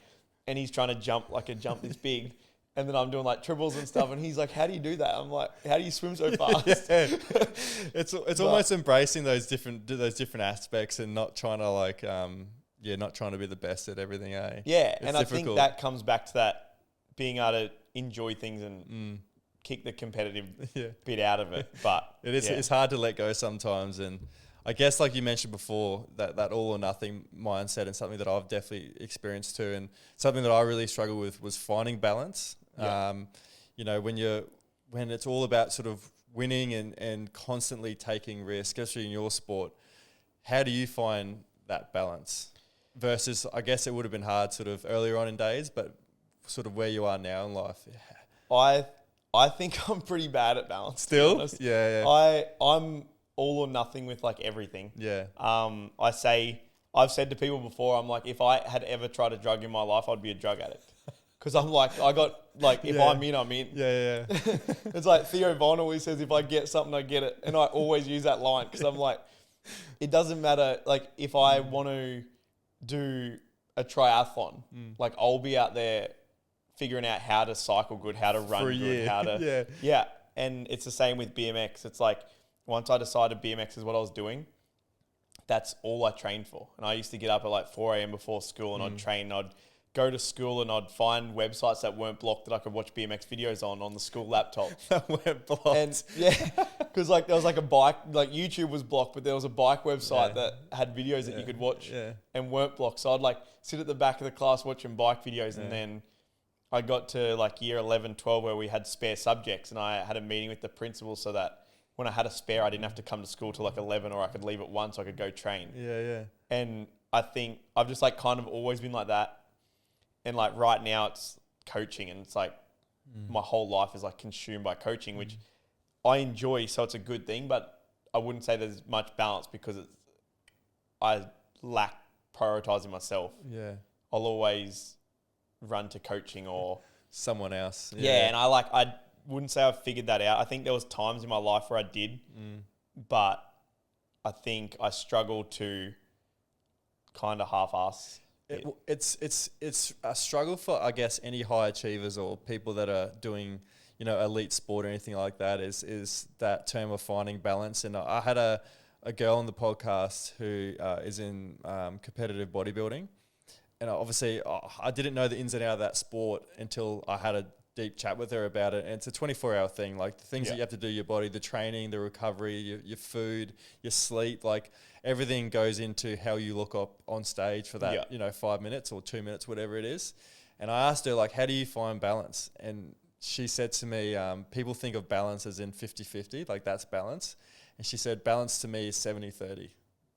and he's trying to jump like a jump this big. And then I'm doing like triples and stuff, and he's like, "How do you do that?" I'm like, "How do you swim so fast?" It's almost embracing those different aspects and not trying to like not trying to be the best at everything. Yeah, and I think that comes back to that being able to enjoy things and kick the competitive bit out of it. But it's hard to let go sometimes, and I guess like you mentioned before, that all or nothing mindset, and something that I've definitely experienced too, and something that I really struggle with was finding balance. When it's all about sort of winning and constantly taking risks, especially in your sport, how do you find that balance? Versus, I guess it would have been hard sort of earlier on in days, but sort of where you are now in life. I think I'm pretty bad at balance. Still? I'm all or nothing with like everything. Yeah. I've said to people before, I'm like, if I had ever tried a drug in my life, I'd be a drug addict. Because I'm like, if I'm in, I'm in. Yeah. It's like Theo Von always says, if I get something, I get it. And I always use that line because I'm like, it doesn't matter. Like if I want to do a triathlon, like I'll be out there figuring out how to cycle good, how to run good, how to... Yeah. And it's the same with BMX. It's like once I decided BMX is what I was doing, that's all I trained for. And I used to get up at like 4 a.m. before school and I'd train. I'd go to school and I'd find websites that weren't blocked that I could watch BMX videos on the school laptop. That weren't blocked. And because like there was like a bike, like YouTube was blocked, but there was a bike website that had videos that you could watch and weren't blocked. So I'd like sit at the back of the class watching bike videos and then I got to like year 11, 12 where we had spare subjects and I had a meeting with the principal so that when I had a spare, I didn't have to come to school till like 11 or I could leave at 1 so I could go train. Yeah. And I think I've just like kind of always been like that. And like right now it's coaching and it's like my whole life is like consumed by coaching, which I enjoy. So it's a good thing, but I wouldn't say there's much balance because I lack prioritizing myself. Yeah. I'll always run to coaching or someone else. Yeah. And I wouldn't say I've figured that out. I think there was times in my life where I did, but I think I struggled to kind of half-ass. It's a struggle for, I guess, any high achievers or people that are doing, elite sport or anything like that, is that term of finding balance. And I had a girl on the podcast who is in competitive bodybuilding. And obviously, I didn't know the ins and outs of that sport until I had a deep chat with her about it. And it's a 24-hour thing. Like the things that you have to do, your body, the training, the recovery, your food, your sleep, like everything goes into how you look up on stage for that, 5 minutes or 2 minutes, whatever it is. And I asked her, like, how do you find balance? And she said to me, people think of balance as in 50-50, like that's balance. And she said, balance to me is 70-30.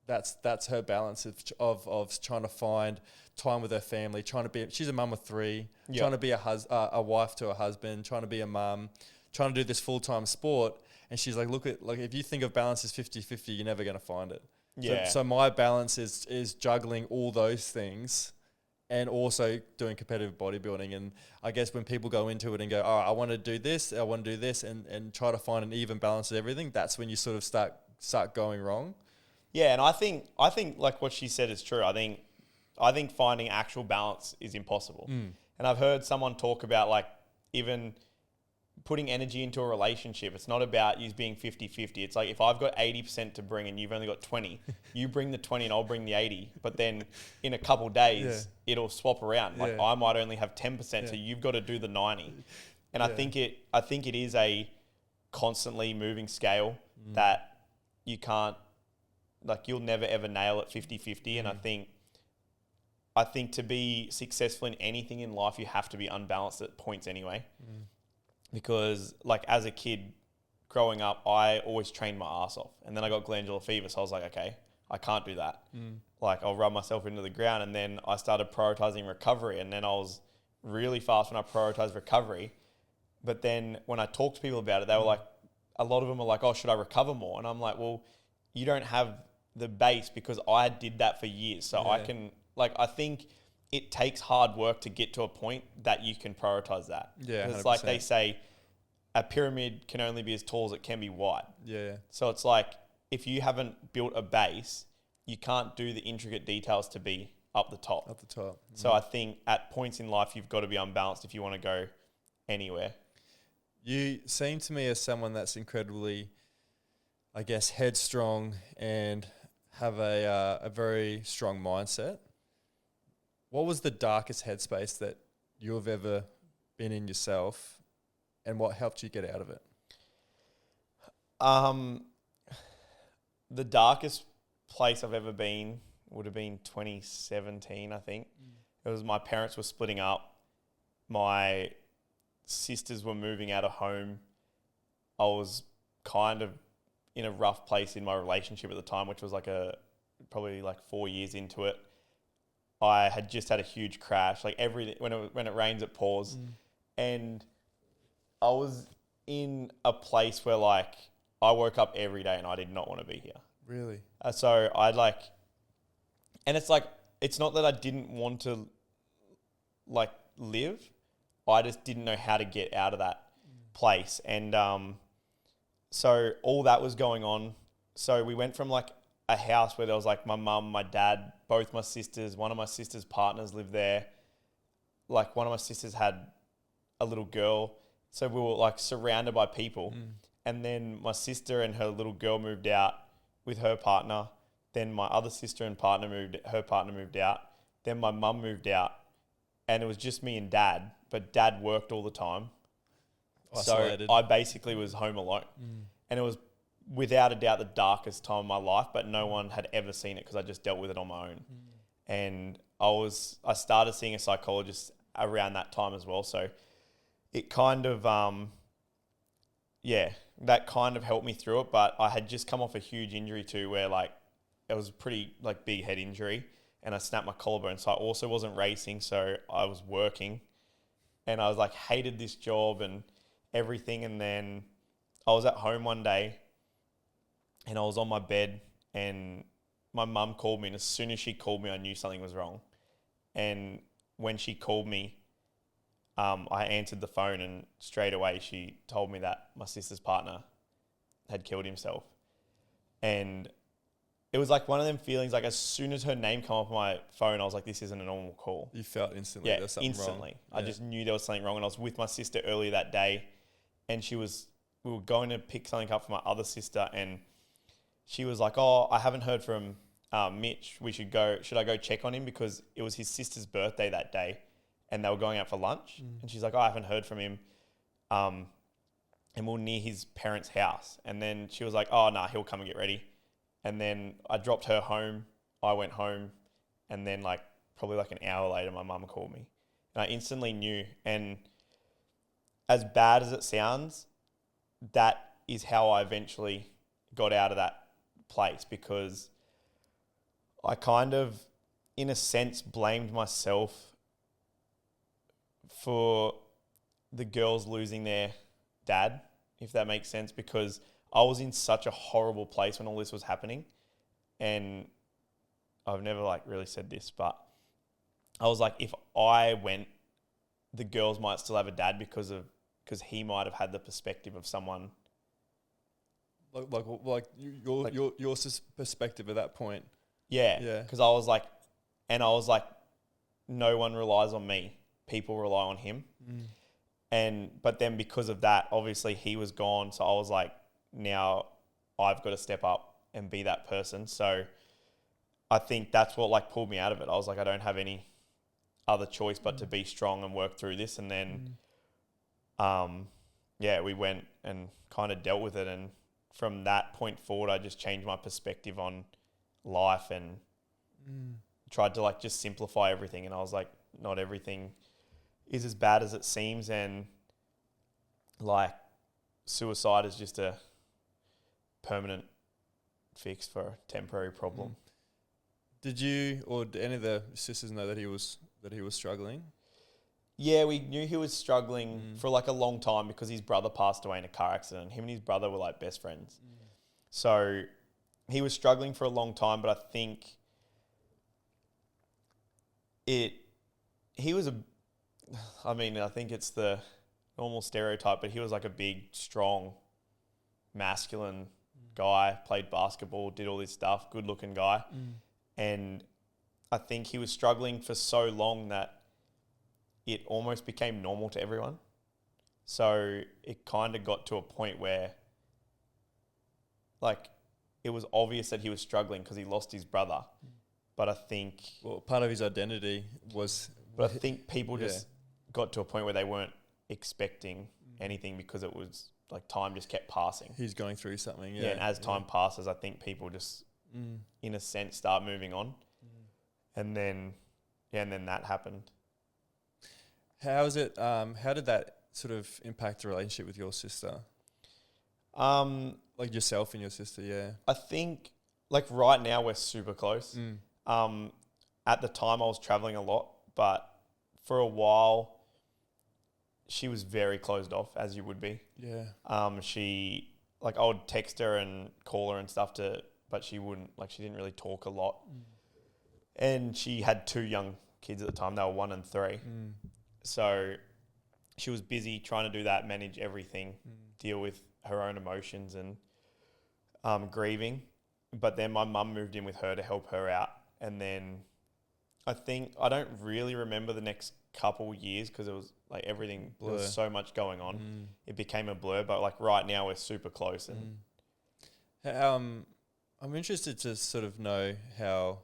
That's her balance of trying to find time with her family, she's a mum of 3, trying to be a wife to a husband, trying to be a mum, trying to do this full-time sport. And she's like, look, if you think of balance as 50-50, you're never going to find it. Yeah. So my balance is juggling all those things and also doing competitive bodybuilding. And I guess when people go into it and go, oh, I want to do this, and try to find an even balance of everything, that's when you sort of start going wrong. Yeah, and I think like what she said is true. I think finding actual balance is impossible. And I've heard someone talk about like even putting energy into a relationship. It's not about you being 50-50. It's like if I've got 80% to bring and you've only got 20, you bring the 20 and I'll bring the 80. But then in a couple of days, it'll swap around. Like I might only have 10%, so you've got to do the 90. And I think it is a constantly moving scale that you can't, like you'll never ever nail it 50-50. And I think to be successful in anything in life, you have to be unbalanced at points anyway. Because like as a kid growing up, I always trained my ass off. And then I got glandular fever. So I was like, okay, I can't do that. Like I'll run myself into the ground. And then I started prioritizing recovery. And then I was really fast when I prioritized recovery. But then when I talked to people about it, they were like, a lot of them are like, oh, should I recover more? And I'm like, well, you don't have the base because I did that for years. So I can, like, I think it takes hard work to get to a point that you can prioritize that. Yeah, it's like they say, a pyramid can only be as tall as it can be wide. Yeah. So it's like, if you haven't built a base, you can't do the intricate details to be up the top. So I think at points in life, you've got to be unbalanced if you want to go anywhere. You seem to me as someone that's incredibly, I guess, headstrong and have a very strong mindset. What was the darkest headspace that you have ever been in yourself, and what helped you get out of it? The darkest place I've ever been would have been 2017, I think. It was my parents were splitting up. My sisters were moving out of home. I was kind of in a rough place in my relationship at the time, which was probably 4 years into it. I had just had a huge crash. Like when it rains, it pours. And I was in a place where I woke up every day and I did not want to be here. Really? So and it's not that I didn't want to live. I just didn't know how to get out of that place. And so all that was going on. So we went from a house where there was my mum, my dad, both my sisters, one of my sister's partners lived there. One of my sisters had a little girl. So we were surrounded by people. And then my sister and her little girl moved out with her partner. Then my other sister and her partner moved out. Then my mum moved out. And it was just me and dad, but dad worked all the time. Isolated. So I basically was home alone. And it was without a doubt the darkest time of my life, but no one had ever seen it because I just dealt with it on my own. And I started seeing a psychologist around that time as well. So it kind of, that kind of helped me through it. But I had just come off a huge injury too, where it was a pretty big head injury, and I snapped my collarbone. So I also wasn't racing, so I was working, and I was hated this job and everything. And then I was at home one day, and I was on my bed, and my mum called me, and as soon as she called me, I knew something was wrong. And when she called me, I answered the phone, and straight away she told me that my sister's partner had killed himself. And it was one of them feelings, as soon as her name came up on my phone, I was like, this isn't a normal call. You felt instantly there's something instantly. wrong. I just knew there was something wrong. And I was with my sister earlier that day, and we were going to pick something up for my other sister, and she was like, "Oh, I haven't heard from Mitch. Should I go check on him?" Because it was his sister's birthday that day, and they were going out for lunch. And she's like, "Oh, I haven't heard from him." And we're near his parents' house. And then she was like, "Oh, nah, he'll come and get ready." And then I dropped her home. I went home. And then probably an hour later, my mum called me. And I instantly knew. And as bad as it sounds, that is how I eventually got out of that place, because I kind of, in a sense, blamed myself for the girls losing their dad, if that makes sense, because I was in such a horrible place when all this was happening. And I've never really said this, but I was like, if I went, the girls might still have a dad because he might have had the perspective of someone. Your perspective at that point. Yeah. Because I was like, no one relies on me. People rely on him. But then because of that, obviously he was gone. So I was like, now I've got to step up and be that person. So I think that's what pulled me out of it. I was like, I don't have any other choice but to be strong and work through this. And then, we went and kind of dealt with it. And from that point forward, I just changed my perspective on life and tried to just simplify everything. And I was like, not everything is as bad as it seems, and suicide is just a permanent fix for a temporary problem. Did you or did any of the sisters know that he was struggling? Yeah, we knew he was struggling for a long time because his brother passed away in a car accident. Him and his brother were best friends. So he was struggling for a long time, but I think I think it's the normal stereotype, but he was a big, strong, masculine guy, played basketball, did all this stuff, good looking guy. And I think he was struggling for so long that it almost became normal to everyone. So it kind of got to a point where it was obvious that he was struggling because he lost his brother. But I think... Well, part of his identity was... But I think people just got to a point where they weren't expecting anything because it was time just kept passing. He's going through something, And as time passes, I think people just, in a sense, start moving on. And then that happened. How is it? How did that sort of impact the relationship with your sister? Yourself and your sister, yeah. I think right now we're super close. At the time I was traveling a lot, but for a while she was very closed off, as you would be. Yeah. She I would text her and call her and stuff but she wouldn't, she didn't really talk a lot. And she had 2 young kids at the time. They were 1 and 3. So she was busy trying to do that, manage everything, deal with her own emotions and grieving. But then my mum moved in with her to help her out. And then I don't really remember the next couple years because it was everything, there was so much going on. It became a blur, but right now we're super close. And I'm interested to sort of know how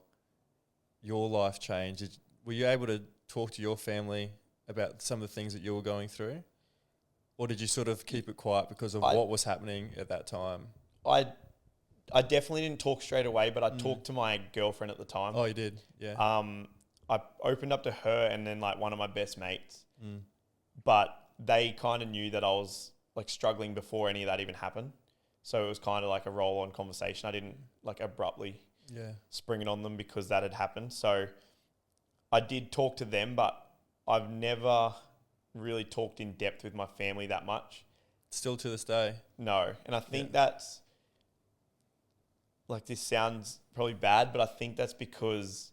your life changed. Were you able to talk to your family about some of the things that you were going through? Or did you sort of keep it quiet because of what was happening at that time? I definitely didn't talk straight away, but I talked to my girlfriend at the time. Oh, you did? Yeah. I opened up to her and then one of my best mates. But they kind of knew that I was struggling before any of that even happened. So it was kind of a roll-on conversation. I didn't abruptly spring it on them because that had happened. So I did talk to them, but I've never really talked in depth with my family that much. Still to this day? No. And I think that's... this sounds probably bad, but I think that's because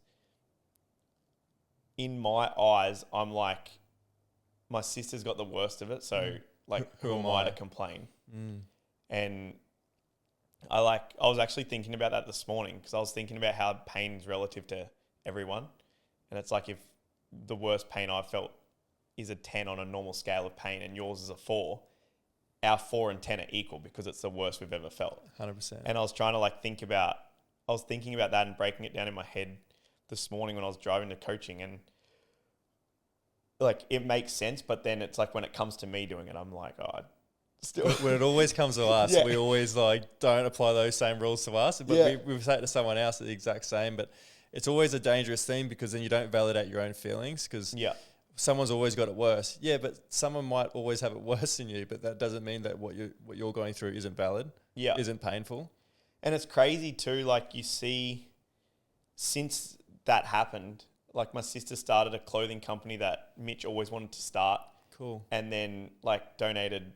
in my eyes, I'm my sister's got the worst of it. So who am I to complain? And I was actually thinking about that this morning because I was thinking about how pain is relative to everyone. And it's if the worst pain I've felt is a 10 on a normal scale of pain and yours is a 4, our 4 and 10 are equal because it's the worst we've ever felt. 100%. And I was trying to like thinking about that and breaking it down in my head this morning when I was driving to coaching, and like it makes sense, but then it's like when it comes to me doing it, I'm like, oh, still. When it always comes to us, we always like don't apply those same rules to us. But we've said it to someone else the exact same. But it's always a dangerous thing because then you don't validate your own feelings because someone's always got it worse. Yeah, but someone might always have it worse than you, but that doesn't mean that what you're going through isn't valid, isn't painful. And it's crazy too, like you see, since that happened, like my sister started a clothing company that Mitch always wanted to start. Cool. And then like donated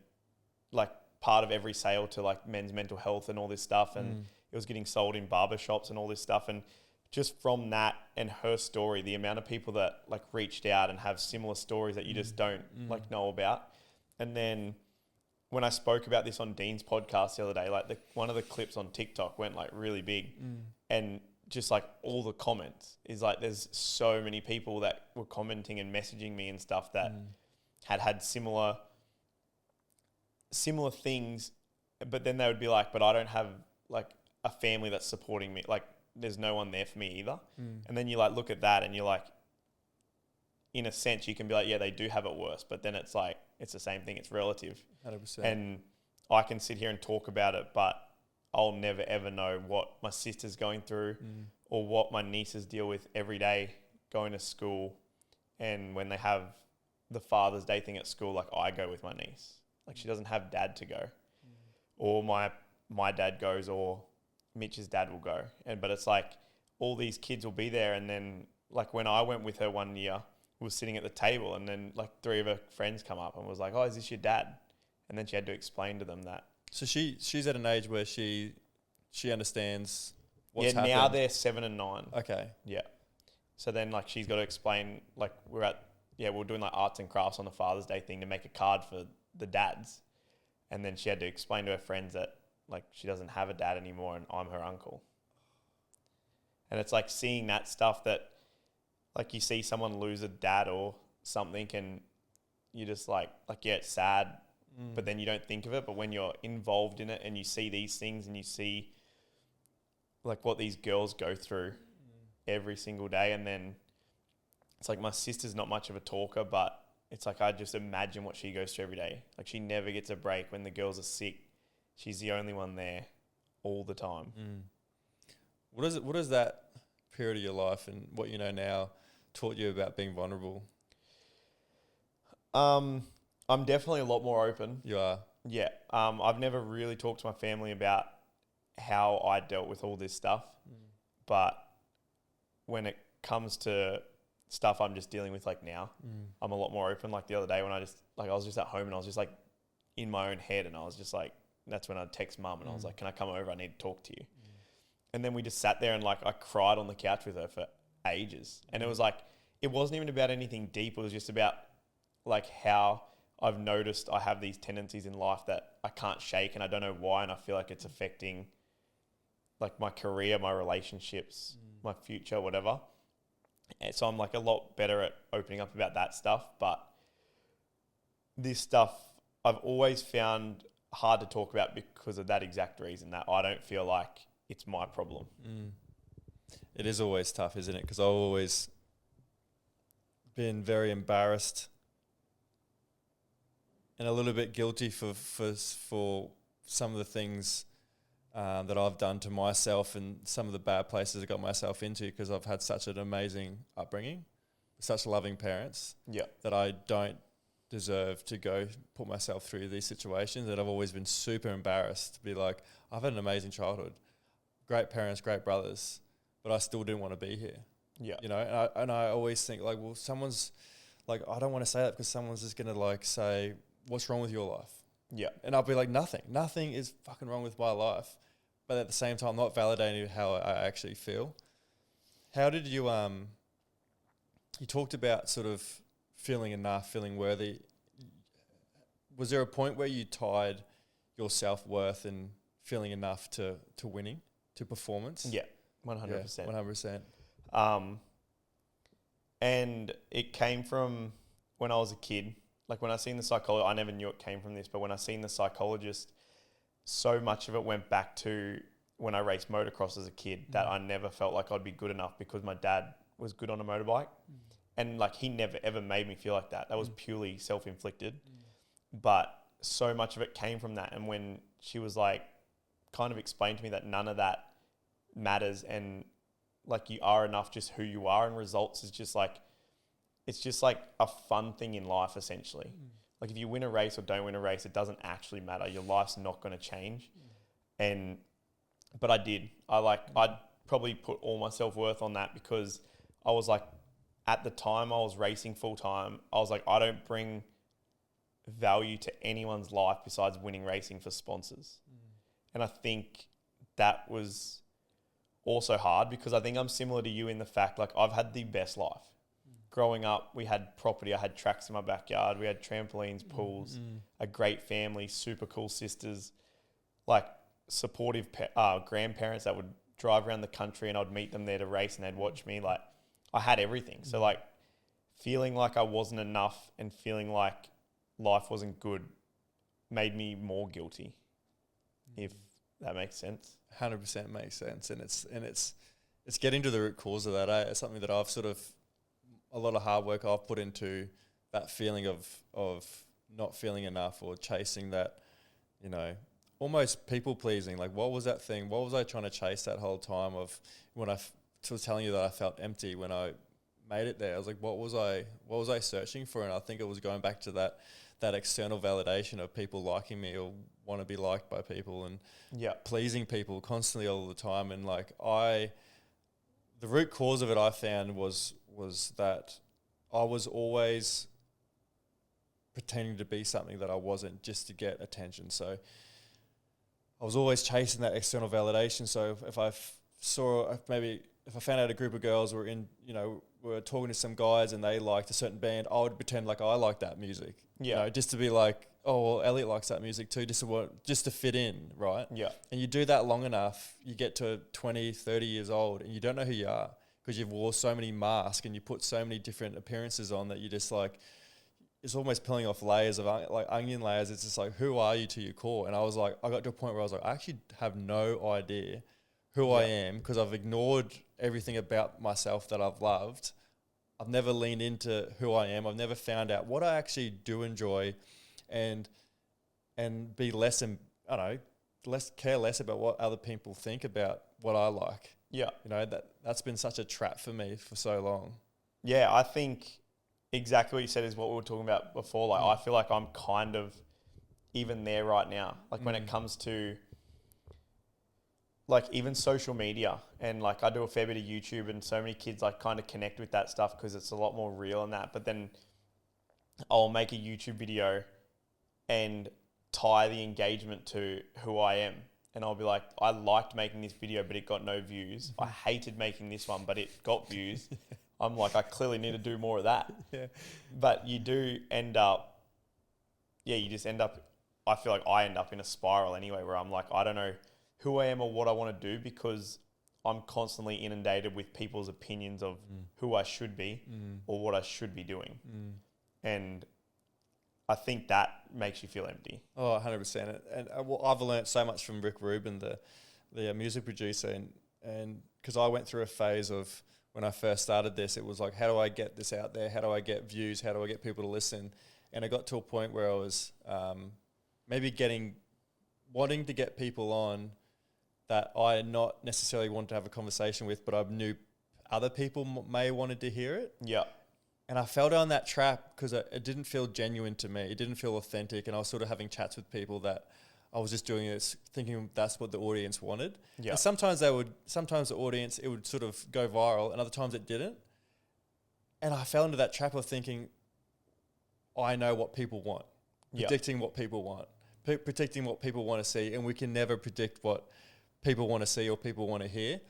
like part of every sale to like men's mental health and all this stuff. And it was getting sold in barber shops and all this stuff. And just from that and her story, the amount of people that like reached out and have similar stories that you just don't like know about. And then when I spoke about this on Dean's podcast the other day, like one of the clips on TikTok went like really big, and just like all the comments is like, there's so many people that were commenting and messaging me and stuff that had similar things, but then they would be like, but I don't have like a family that's supporting me. Like there's no one there for me either. And then you like look at that and you're like, in a sense you can be like, yeah, they do have it worse, but then it's like, it's the same thing. It's relative. 100%. And I can sit here and talk about it, but I'll never ever know what my sister's going through or what my nieces deal with every day going to school. And when they have the Father's Day thing at school, like I go with my niece. Like she doesn't have dad to go. Or my dad goes, or Mitch's dad will go. But it's like all these kids will be there. And then like when I went with her one year, we were sitting at the table and then like 3 of her friends come up and was like, oh, is this your dad? And then she had to explain to them that. So she's at an age where she understands what's happened. Yeah, now they're 7 and 9. Okay. Yeah. So then like she's got to explain, like we're doing like arts and crafts on the Father's Day thing to make a card for the dads. And then she had to explain to her friends that like she doesn't have a dad anymore and I'm her uncle. And it's like seeing that stuff that like you see someone lose a dad or something and you just like yeah, it's sad, but then you don't think of it. But when you're involved in it and you see these things and you see like what these girls go through every single day, and then it's like my sister's not much of a talker, but it's like I just imagine what she goes through every day. Like she never gets a break. When the girls are sick, she's the only one there all the time. What is that period of your life and what you know now taught you about being vulnerable? I'm definitely a lot more open. You are? Yeah. I've never really talked to my family about how I dealt with all this stuff. But when it comes to stuff I'm just dealing with like now, I'm a lot more open. Like the other day when I was just at home and I was just like in my own head and I was just like, that's when I'd text mum and I was like, can I come over? I need to talk to you. And then we just sat there and like I cried on the couch with her for ages. And it was like, it wasn't even about anything deep. It was just about like how I've noticed I have these tendencies in life that I can't shake and I don't know why. And I feel like it's affecting like my career, my relationships, my future, whatever. And so I'm like a lot better at opening up about that stuff. But this stuff I've always found hard to talk about because of that exact reason, that I don't feel like it's my problem. It is always tough, isn't it? Because I've always been very embarrassed and a little bit guilty for some of the things that I've done to myself and some of the bad places I got myself into, because I've had such an amazing upbringing, such loving parents, that I don't deserve to go put myself through these situations. That I've always been super embarrassed to be like, I've had an amazing childhood, great parents, great brothers, but I still didn't want to be here. Yeah. You know, and I always think like, well, someone's like, I don't want to say that because someone's just going to like say, what's wrong with your life? Yeah. And I'll be like, nothing is fucking wrong with my life. But at the same time, not validating how I actually feel. How did you, you talked about sort of feeling enough, feeling worthy. Was there a point where you tied your self-worth and feeling enough to winning, to performance? Yeah, 100%. Yeah, 100%. And it came from when I was a kid. like when I seen the psychologist, I never knew it came from this, but when I seen the psychologist, so much of it went back to when I raced motocross as a kid, that I never felt like I'd be good enough because my dad was good on a motorbike. And like he never ever made me feel like that. That was purely self-inflicted. But so much of it came from that. And when she was like, kind of explained to me that none of that matters, and like you are enough just who you are, and results is just like, it's just like a fun thing in life essentially. Like if you win a race or don't win a race, it doesn't actually matter. Your life's not going to change. But I did. I'd probably put all my self-worth on that, because I was like, at the time I was racing full time, I was like, I don't bring value to anyone's life besides winning racing for sponsors. And I think that was also hard, because I think I'm similar to you in the fact, like I've had the best life. Growing up, we had property. I had tracks in my backyard. We had trampolines, pools, a great family, super cool sisters, like supportive grandparents that would drive around the country, and I'd meet them there to race and they'd watch me. Like I had everything. So like feeling like I wasn't enough and feeling like life wasn't good made me more guilty, if that makes sense. 100% makes sense. And it's getting to the root cause of that. It's something that I've sort of, a lot of hard work I've put into that feeling of not feeling enough, or chasing that, you know, almost people pleasing. Like what was that thing? What was I trying to chase that whole time of when I was telling you that I felt empty when I made it there? I was like, what was I searching for? And I think it was going back to that external validation of people liking me, or want to be liked by people, and pleasing people constantly all the time. And like the root cause of it I found was that I was always pretending to be something that I wasn't, just to get attention. So I was always chasing that external validation. So if I found out a group of girls were talking to some guys and they liked a certain band, I would pretend like I liked that music. You know, just to be like, oh, well, Elliot likes that music too, just to fit in, right? Yeah. And you do that long enough, you get to 20, 30 years old, and you don't know who you are, because you've wore so many masks and you put so many different appearances on that you just like, it's almost peeling off layers of like onion layers. It's just like, who are you to your core? And I was like, I got to a point where I was like, I actually have no idea who I am, because I've ignored everything about myself that I've loved. I've never leaned into who I am. I've never found out what I actually do enjoy, and be less, care less about what other people think about what I like. Yeah. You know, that's been such a trap for me for so long. Yeah, I think exactly what you said is what we were talking about before. Like, I feel like I'm kind of even there right now. Like when it comes to like even social media, and like I do a fair bit of YouTube, and so many kids like kind of connect with that stuff because it's a lot more real and that. But then I'll make a YouTube video and tie the engagement to who I am. And I'll be like, I liked making this video, but it got no views. I hated making this one, but it got views. I'm like, I clearly need to do more of that. Yeah. But you do end up, you just end up, I feel like I end up in a spiral anyway, where I'm like, I don't know who I am or what I want to do, because I'm constantly inundated with people's opinions of who I should be or what I should be doing. And I think that makes you feel empty. Oh, 100%. And I've learned so much from Rick Rubin, the music producer, and because I went through a phase of, when I first started this, it was like, how do I get this out there? How do I get views? How do I get people to listen? And I got to a point where I was wanting to get people on that I not necessarily wanted to have a conversation with, but I knew other people may wanted to hear it. Yeah. And I fell down that trap because it didn't feel genuine to me. It didn't feel authentic. And I was sort of having chats with people that I was just doing this thinking that's what the audience wanted. Yeah. And sometimes the audience, it would sort of go viral, and other times it didn't. And I fell into that trap of thinking, I know what people want. Predicting what people want. Predicting what people want to see. And we can never predict what people want to see or people want to hear.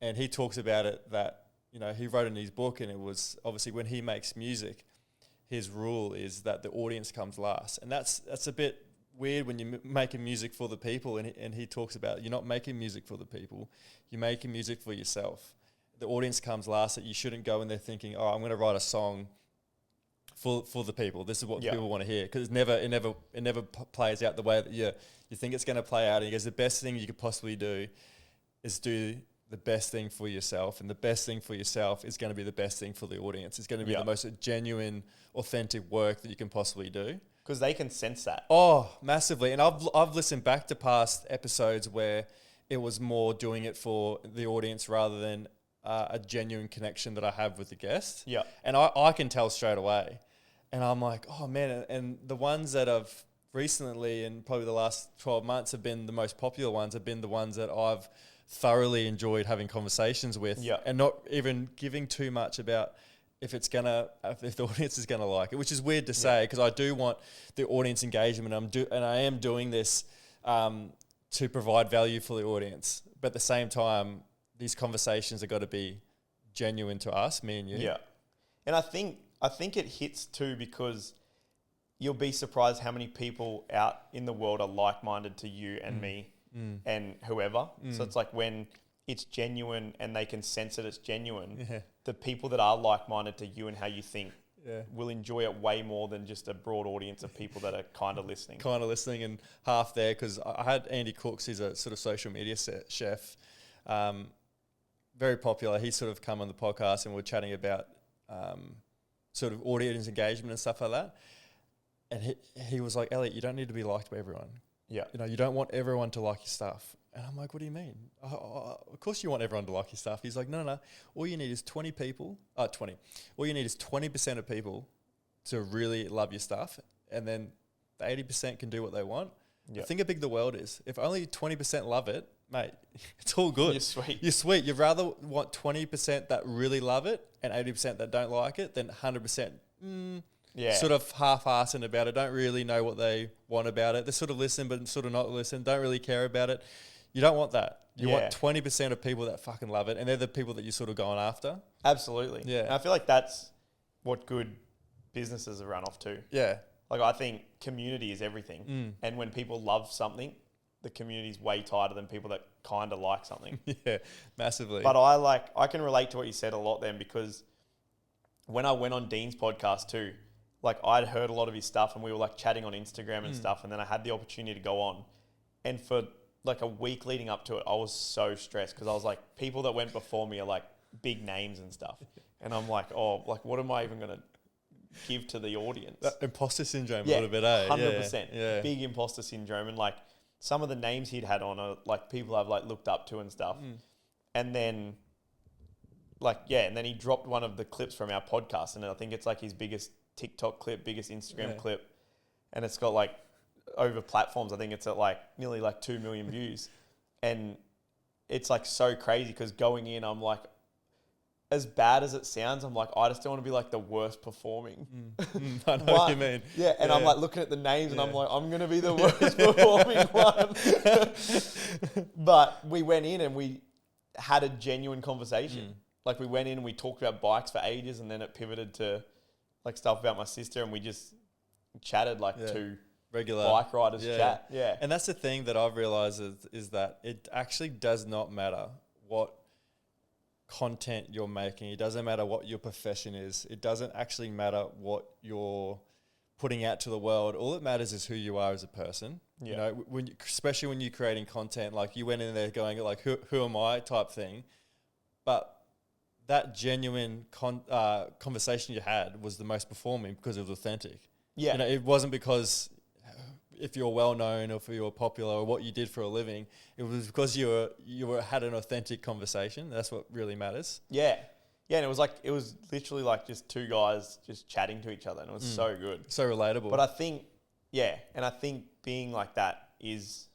And he talks about it that, you know, he wrote in his book, and it was obviously when he makes music, his rule is that the audience comes last. And that's a bit weird when you're making music for the people. And he talks about, you're not making music for the people, you're making music for yourself. The audience comes last, that you shouldn't go in there thinking, oh, I'm going to write a song for the people. This is what Yeah. people want to hear, because it never plays out the way that you think it's going to play out. And he goes, the best thing you could possibly do is do the best thing for yourself, and the best thing for yourself is going to be the best thing for the audience. It's going to be the most genuine, authentic work that you can possibly do. Because they can sense that. Oh, massively. And I've listened back to past episodes where it was more doing it for the audience rather than a genuine connection that I have with the guest. Yeah. And I can tell straight away. And I'm like, oh man, and the ones that I've recently and probably the last 12 months have been the most popular ones, have been the ones that I've thoroughly enjoyed having conversations with, and not even giving too much about if the audience is gonna like it, which is weird to say, because I do want the audience engagement. And I am doing this to provide value for the audience, but at the same time, these conversations have got to be genuine to us, me and you. Yeah, and I think it hits too, because you'll be surprised how many people out in the world are like-minded to you and me. And whoever. So it's like when it's genuine and they can sense that it's genuine, the people that are like-minded to you and how you think will enjoy it way more than just a broad audience of people that are kind of listening. And half there, because I had Andy Cooks, he's a sort of social media chef, very popular. He's sort of come on the podcast and we're chatting about sort of audience engagement and stuff like that. And he was like, Elliot, you don't need to be liked by everyone. Yeah. You know, you don't want everyone to like your stuff. And I'm like, what do you mean? Of course you want everyone to like your stuff. He's like, no. All you need is 20 people. All you need is 20% of people to really love your stuff. And then the 80% can do what they want. Yep. Think how big the world is. If only 20% love it, mate, it's all good. You're sweet. You'd rather want 20% that really love it and 80% that don't like it than 100% sort of half-assing about it, don't really know what they want about it. They sort of listen, but sort of not listen, don't really care about it. You don't want that. You want 20% of people that fucking love it, and they're the people that you're sort of going after. Absolutely. Yeah. And I feel like that's what good businesses are run off to. Yeah. Like, I think community is everything. And when people love something, the community's way tighter than people that kind of like something. Yeah, massively. But I can relate to what you said a lot then, because when I went on Dean's podcast too, like I'd heard a lot of his stuff and we were like chatting on Instagram and stuff, and then I had the opportunity to go on. And for like a week leading up to it, I was so stressed because I was like, people that went before me are like big names and stuff. And I'm like, oh, like what am I even going to give to the audience? That imposter syndrome a little bit, eh? 100%. Yeah. Big imposter syndrome. And like some of the names he'd had on are like people I've like looked up to and stuff. And then and then he dropped one of the clips from our podcast, and I think it's like his biggest TikTok clip, biggest Instagram clip, and it's got like over platforms, I think it's at like nearly like 2 million views. And it's like so crazy because going in, I'm like, as bad as it sounds, I'm like, I just don't want to be like the worst performing. I know what you mean. Yeah, and I'm like looking at the names and I'm like, I'm going to be the worst performing one. But we went in and we had a genuine conversation. Like we went in and we talked about bikes for ages, and then it pivoted to like stuff about my sister, and we just chatted like two regular bike riders chat. Yeah. And that's the thing that I've realized is that it actually does not matter what content you're making. It doesn't matter what your profession is. It doesn't actually matter what you're putting out to the world. All that matters is who you are as a person. Yeah. You know, especially when you're creating content, like you went in there going like, who am I type thing. But that genuine conversation you had was the most performing because it was authentic. Yeah. You know, it wasn't because if you're well known or if you're popular or what you did for a living. It was because you had an authentic conversation. That's what really matters. Yeah. Yeah, and it was literally like just two guys just chatting to each other, and it was so good. So relatable. But I think being like that is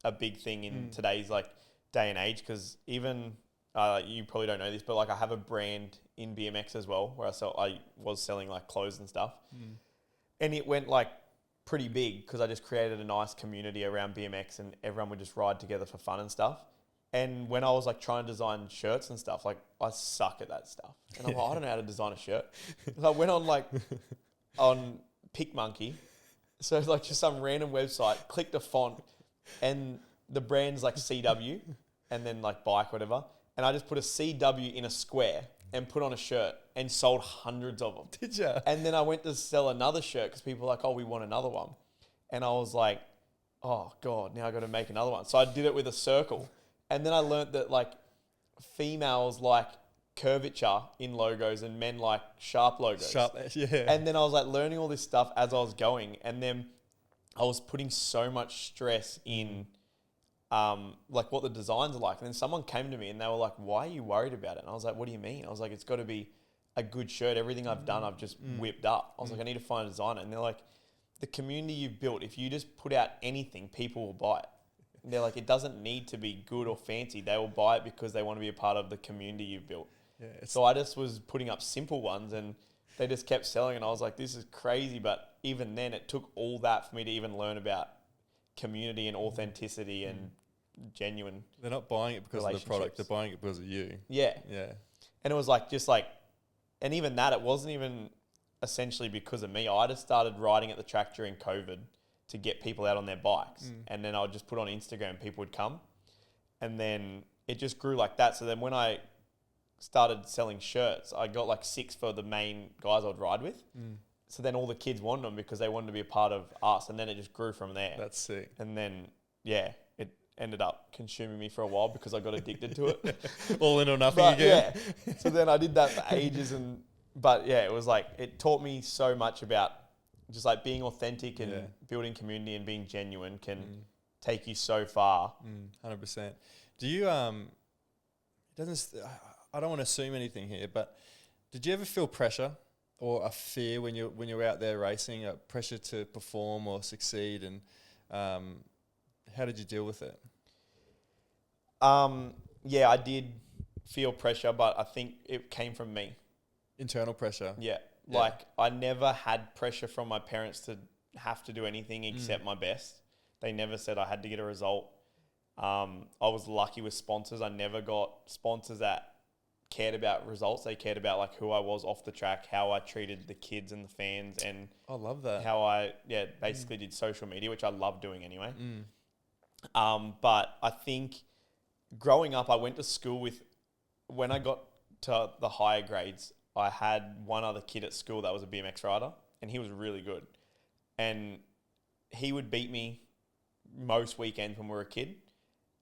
a big thing in today's like day and age, because even you probably don't know this, but like I have a brand in BMX as well where I was selling like clothes and stuff. And it went like pretty big because I just created a nice community around BMX and everyone would just ride together for fun and stuff. And when I was like trying to design shirts and stuff, like I suck at that stuff. And I'm like, I don't know how to design a shirt. So I went on on PicMonkey. So it's like just some random website, clicked a font, and the brand's like CW and then like bike, whatever. And I just put a CW in a square and put on a shirt and sold hundreds of them. Did you? And then I went to sell another shirt because people were like, oh, we want another one. And I was like, oh God, now I got to make another one. So I did it with a circle. And then I learned that like females like curvature in logos and men like sharp logos. Sharp, yeah. And then I was like learning all this stuff as I was going. And then I was putting so much stress in like what the designs are like. And then someone came to me and they were like, why are you worried about it? And I was like, what do you mean? I was like, it's got to be a good shirt. Everything I've done, I've just whipped up. I was like, I need to find a designer. And they're like, the community you've built, if you just put out anything, people will buy it. And they're like, it doesn't need to be good or fancy. They will buy it because they want to be a part of the community you've built. Yeah, so I just was putting up simple ones and they just kept selling. And I was like, this is crazy. But even then, it took all that for me to even learn about community and authenticity and genuine. They're not buying it because of the product. They're buying it because of you. Yeah. Yeah. And it was like, just like, and even that, it wasn't even essentially because of me. I just started riding at the track during COVID to get people out on their bikes. And then I would just put on Instagram, people would come. And then it just grew like that. So then when I started selling shirts, I got like 6 for the main guys I'd ride with. So then all the kids wanted them because they wanted to be a part of us. And then it just grew from there. That's sick. And then, yeah, it ended up consuming me for a while because I got addicted to it. All in or nothing again. Yeah. So then I did that for ages. But yeah, it was like, it taught me so much about just like being authentic and building community and being genuine can take you so far. 100%. Do you, I don't want to assume anything here, but did you ever feel pressure or a fear when you're out there racing, a pressure to perform or succeed? And how did you deal with it? Yeah, I did feel pressure, but I think it came from me. Internal pressure? Yeah. Like, I never had pressure from my parents to have to do anything except my best. They never said I had to get a result. I was lucky with sponsors. I never got sponsors that cared about results. They cared about like who I was off the track, how I treated the kids and the fans, and I love that. How I basically did social media, which I love doing anyway. But I think growing up, I went to school with, when I got to the higher grades, I had one other kid at school that was a BMX rider, and he was really good. And he would beat me most weekends when we were a kid.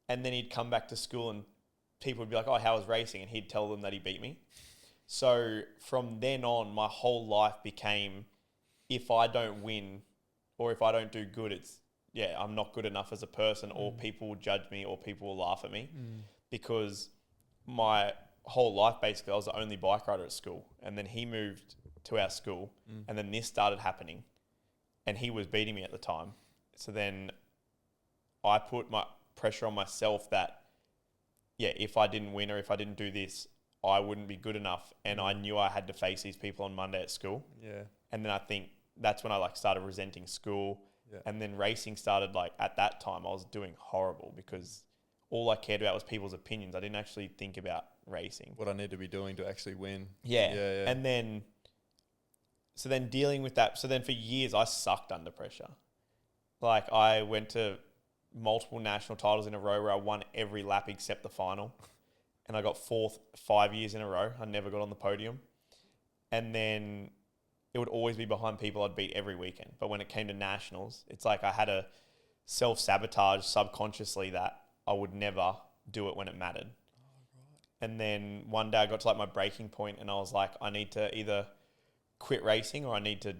And then he'd come back to school and people would be like, oh, how was racing? And he'd tell them that he beat me. So from then on, my whole life became, if I don't win or if I don't do good, I'm not good enough as a person, or people will judge me, or people will laugh at me. Because my whole life, basically, I was the only bike rider at school. And then he moved to our school, and then this started happening, and he was beating me at the time. So then I put my pressure on myself that, if I didn't win or if I didn't do this, I wouldn't be good enough. And I knew I had to face these people on Monday at school. Yeah. And then I think that's when I like started resenting school. Yeah. And then racing started, like, at that time I was doing horrible because all I cared about was people's opinions. I didn't actually think about racing. What I need to be doing to actually win. Yeah. And then, so then dealing with that. So then for years I sucked under pressure. Like, I went to multiple national titles in a row where I won every lap except the final. And I got 4th 5 years in a row. I never got on the podium. And then it would always be behind people I'd beat every weekend. But when it came to nationals, it's like I had a self-sabotage subconsciously that I would never do it when it mattered. And then one day I got to like my breaking point and I was like, I need to either quit racing or I need to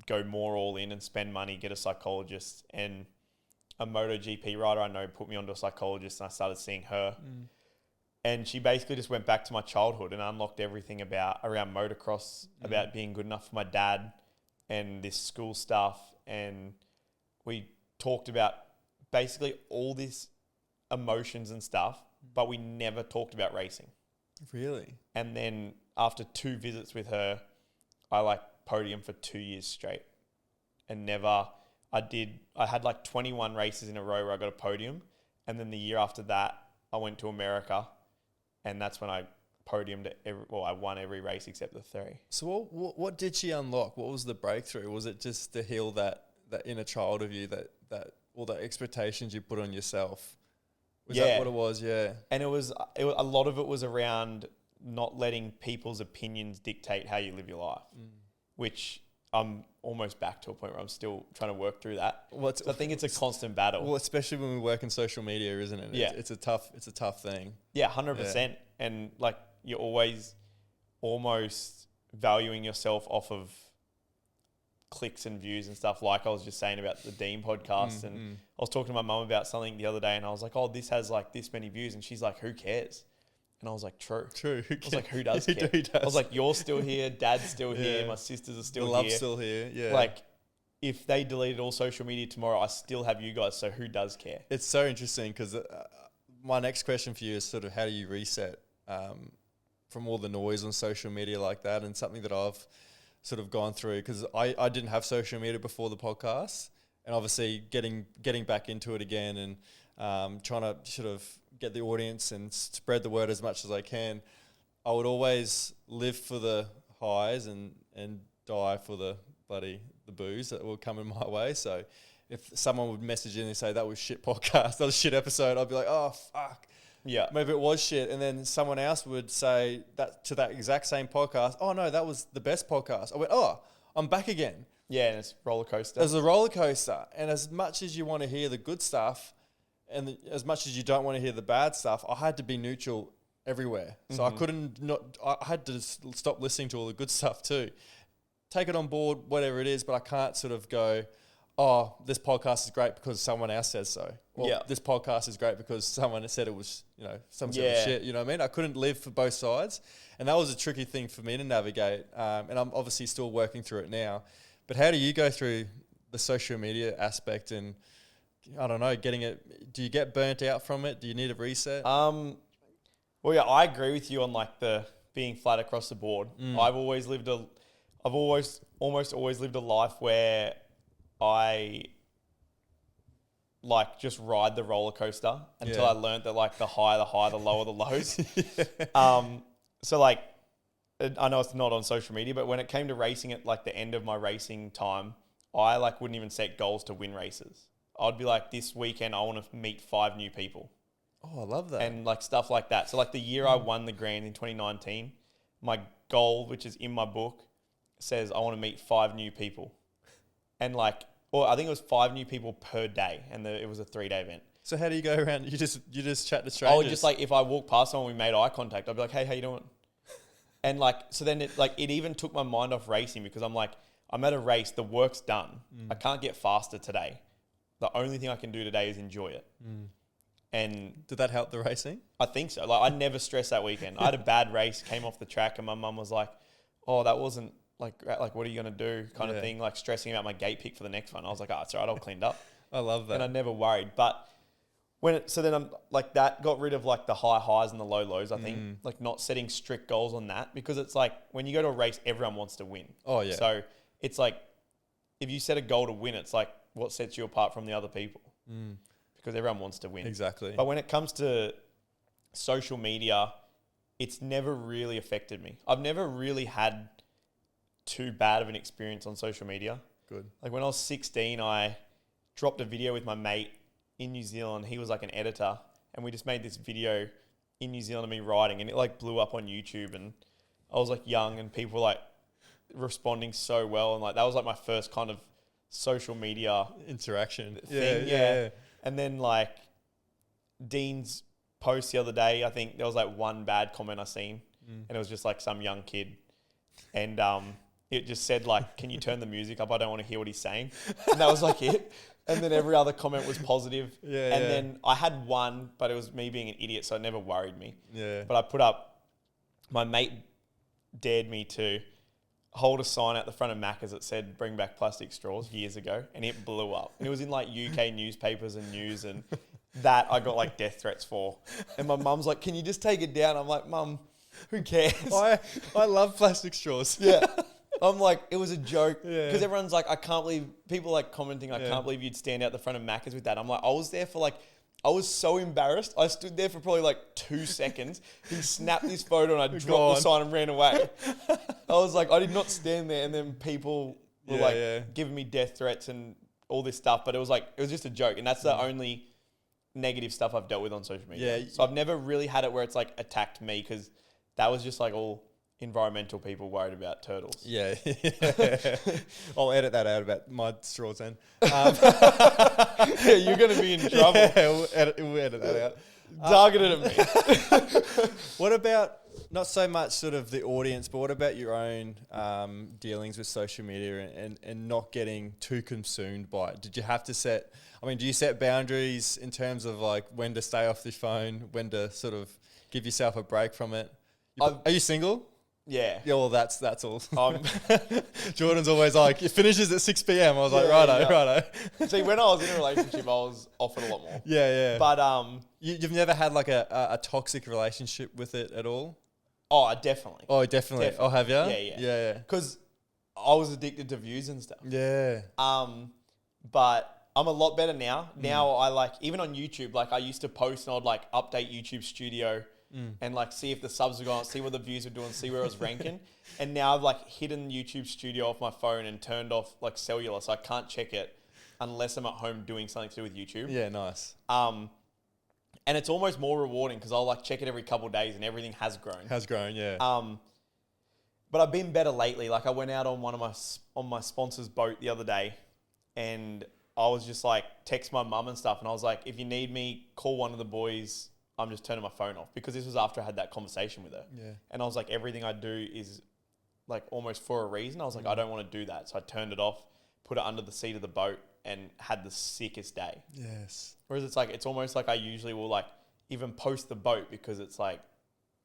go more all in and spend money, get a psychologist. And a MotoGP rider I know put me onto a psychologist, and I started seeing her. And she basically just went back to my childhood and unlocked everything around motocross, about being good enough for my dad and this school stuff. And we talked about basically all this emotions and stuff, but we never talked about racing. Really? And then after 2 visits with her, I like podium for 2 years straight. And I had like 21 races in a row where I got a podium. And then the year after that, I went to America, and that's when I podiumed I won every race except the 3. So what did she unlock? What was the breakthrough? Was it just to heal that inner child of you, that all the expectations you put on yourself? Was that what it was? Yeah. And it was a lot of it was around not letting people's opinions dictate how you live your life, which I'm almost back to a point where I'm still trying to work through that. So I think it's a constant battle. Well, especially when we work in social media, isn't it? Yeah. It's a tough thing. Yeah, 100%. And like you're always almost valuing yourself off of clicks and views and stuff. Like I was just saying about the Dean podcast, and I was talking to my mum about something the other day, and I was like, "Oh, this has like this many views," and she's like, "Who cares?" And I was like, "True." I was like, "Who does care?" Who does? I was like, "You're still here, Dad's still here, my sisters are still the here, love's still here." Yeah, like if they deleted all social media tomorrow, I still have you guys. So who does care? it's so interesting because my next question for you is sort of how do you reset from all the noise on social media like that, and something that I've sort of gone through because I didn't have social media before the podcast, and obviously getting back into it again and trying to sort of get the audience and spread the word as much as I can. I would always live for the highs and die for the booze that were coming my way. So if someone would message in and say that was shit podcast, that was shit episode, I'd be like, oh fuck. Yeah. Maybe it was shit. And then someone else would say that to that exact same podcast, oh no, that was the best podcast. I went, oh, I'm back again. Yeah, and it's roller coaster. There's a roller coaster. And as much as you want to hear the good stuff and as much as you don't want to hear the bad stuff, I had to be neutral everywhere. So I had to stop listening to all the good stuff too. Take it on board, whatever it is, but I can't sort of go, oh, this podcast is great because someone else says so. Or this podcast is great because someone said it was, some sort of shit. You know what I mean? I couldn't live for both sides. And that was a tricky thing for me to navigate. And I'm obviously still working through it now. But how do you go through the social media aspect and, I don't know, getting it? Do you get burnt out from it? Do you need a reset? Well, yeah, I agree with you on like the being flat across the board. I've almost always lived a life where I like just ride the roller coaster until I learned that like the higher the high, the lower the lows. So like, I know it's not on social media, but when it came to racing at like the end of my racing time, I like wouldn't even set goals to win races. I'd be like, this weekend I want to meet 5 new people. Oh, I love that. And like stuff like that. So like the year I won the Grand in 2019, my goal, which is in my book, says I want to meet 5 new people. And like, or I think it was 5 new people per day, and it was a 3-day event. So how do you go around? You just chat to strangers? I would just like, if I walked past someone, we made eye contact, I'd be like, hey, how you doing? And like, so then it even took my mind off racing because I'm like, I'm at a race, the work's done. I can't get faster today. The only thing I can do today is enjoy it. And did that help the racing? I think so. Like I never stressed that weekend. I had a bad race, came off the track, and my mum was like, oh, that wasn't like what are you going to do kind of thing, like stressing about my gate pick for the next one. I was like, oh, it's all right, I'll clean up. I love that. And I never worried. But so then I'm like, that got rid of like the high highs and the low lows, I think, like not setting strict goals on that, because it's like when you go to a race, everyone wants to win. Oh yeah. So it's like, if you set a goal to win, it's like what sets you apart from the other people, because everyone wants to win. Exactly. But when it comes to social media, it's never really affected me. I've never really had too bad of an experience on social media. Good. Like when I was 16, I dropped a video with my mate in New Zealand. He was like an editor, and we just made this video in New Zealand of me riding, and it like blew up on YouTube, and I was like young, and people were like responding so well, and like that was like my first kind of social media interaction thing. Yeah. And then like Dean's post the other day, I think there was like one bad comment I seen, and it was just like some young kid, and it just said like, can you turn the music up? I don't want to hear what he's saying. And that was like it. And then every other comment was positive. And then I had one, but it was me being an idiot, so it never worried me. Yeah. But I put up, my mate dared me to hold a sign out the front of Macca's that said, bring back plastic straws, years ago. And it blew up. And it was in like UK newspapers and news, and that I got like death threats for. And my mum's like, can you just take it down? I'm like, Mum, who cares? I love plastic straws. Yeah. I'm like, it was a joke. Because everyone's like, I can't believe, people like commenting, I can't believe you'd stand out the front of Macca's with that. I'm like, I was there for like, I was so embarrassed. I stood there for probably like 2 seconds. He snapped this photo and I dropped the sign and ran away. I was like, I did not stand there. And then people were giving me death threats and all this stuff. But it was just a joke. And that's the only negative stuff I've dealt with on social media. Yeah. So I've never really had it where it's like attacked me, because that was just like all environmental people worried about turtles. Yeah. I'll edit that out about my straws then. Yeah, you're going to be in trouble. Yeah, we'll edit that out. Targeted at me. What about, not so much sort of the audience, but what about your own dealings with social media and not getting too consumed by it? Did you have to do you set boundaries in terms of like when to stay off the phone, when to sort of give yourself a break from it? Are you single? Yeah. Yeah, well, that's all. Jordan's always like, it finishes at 6 p.m. I was like, righto. See, when I was in a relationship, I was off it a lot more. Yeah. But you've never had like a toxic relationship with it at all? Oh, definitely. Oh, definitely. Oh, have you? Yeah. Because I was addicted to views and stuff. Yeah. But I'm a lot better now. Now I like, even on YouTube, like I used to post and I'd like update YouTube Studio and like see if the subs were going, see what the views were doing, see where I was ranking. And now I've like hidden YouTube Studio off my phone and turned off like cellular, so I can't check it unless I'm at home doing something to do with YouTube. Yeah, nice. And it's almost more rewarding because I'll like check it every couple of days and everything has grown. Yeah. But I've been better lately. Like I went out on on my sponsor's boat the other day, and I was just like text my mum and stuff, and I was like, if you need me, call one of the boys. I'm just turning my phone off, because this was after I had that conversation with her. Yeah. And I was like, everything I do is like almost for a reason. I was like, I don't want to do that. So I turned it off, put it under the seat of the boat, and had the sickest day. Yes. Whereas it's like, it's almost like I usually will like even post the boat because it's like,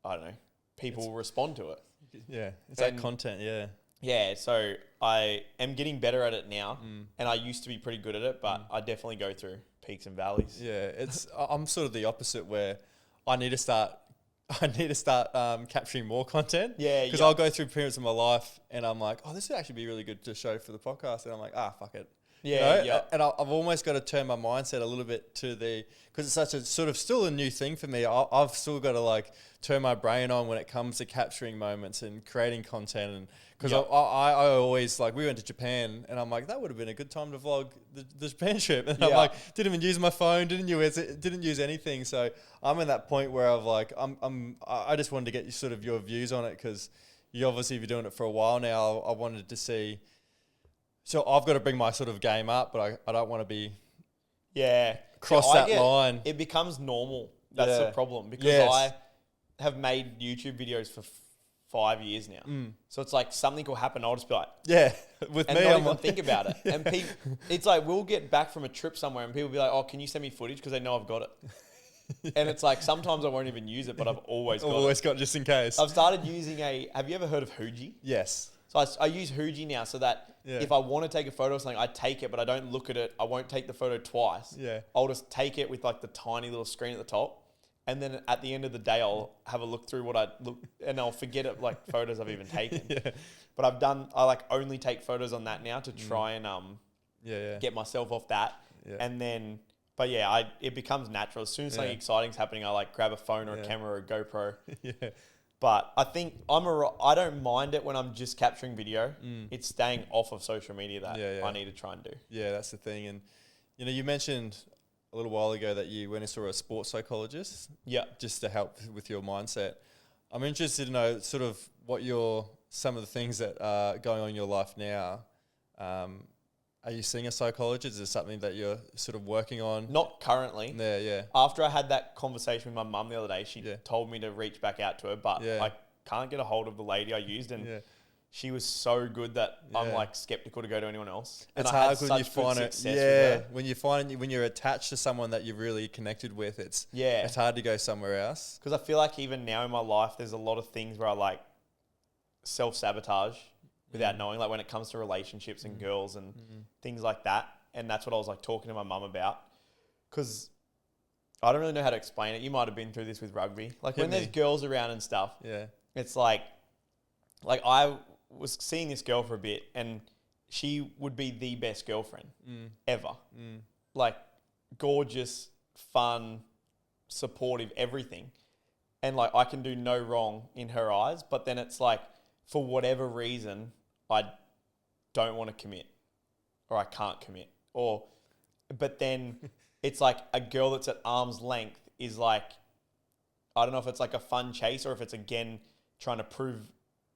I don't know, people will respond to it. Yeah. It's that content. Yeah. Yeah. So I am getting better at it now, and I used to be pretty good at it, but I definitely go through peaks and valleys. Yeah. I'm sort of the opposite, where I need to start capturing more content. Yeah. Because I'll go through periods of my life and I'm like, oh, this would actually be really good to show for the podcast. And I'm like, fuck it. Yeah. You know? And I've almost got to turn my mindset a little bit to because it's such a sort of still a new thing for me. I've still got to like turn my brain on when it comes to capturing moments and creating content. And because I always, like, we went to Japan and I'm like, that would have been a good time to vlog the Japan trip. And I'm like, didn't even use my phone, didn't use anything. So I'm in that point where I've like, I just wanted to get sort of your views on it, because you obviously been doing it for a while now. I wanted to see. So I've got to bring my sort of game up, but I don't want to be cross that line. It becomes normal. That's the problem, because I have made YouTube videos for 5 years now. So it's like something will happen. I'll just be like, with and me, not I'm even like think about it. And it's like, we'll get back from a trip somewhere and people will be like, oh, can you send me footage? Because they know I've got it. And it's like, sometimes I won't even use it, but I've always got just in case. I've started using have you ever heard of Huji? Yes. So I use Huji now, so that if I want to take a photo of something, I take it, but I don't look at it. I won't take the photo twice. Yeah. I'll just take it with like the tiny little screen at the top. And then at the end of the day, I'll have a look through and I'll forget it, like photos I've even taken. But I like only take photos on that now to try and get myself off that. Yeah. And then, but it becomes natural. As soon as something exciting's happening, I like grab a phone or a camera or a GoPro. But I think I don't mind it when I'm just capturing video. It's staying off of social media that I need to try and do. Yeah, that's the thing. And you mentioned a little while ago that you went and saw a sports psychologist. Yeah. Just to help with your mindset. I'm interested to know sort of what some of the things that are going on in your life now. Are you seeing a psychologist? Is it something that you're sort of working on? Not currently. Yeah. After I had that conversation with my mum the other day, she told me to reach back out to her, but I can't get a hold of the lady I used, and she was so good that I'm like skeptical to go to anyone else. It's hard when you find it. When you're attached to someone that you're really connected with, it's hard to go somewhere else. Because I feel like even now in my life, there's a lot of things where I like self-sabotage without knowing, like when it comes to relationships and girls and things like that. And that's what I was like talking to my mum about, because I don't really know how to explain it. You might have been through this with rugby. Like when there's girls around and stuff, it's like I was seeing this girl for a bit and she would be the best girlfriend ever. Like gorgeous, fun, supportive, everything. And like I can do no wrong in her eyes, but then it's like, for whatever reason, I don't want to commit, or I can't commit, but then it's like a girl that's at arm's length is like, I don't know if it's like a fun chase or if it's again trying to prove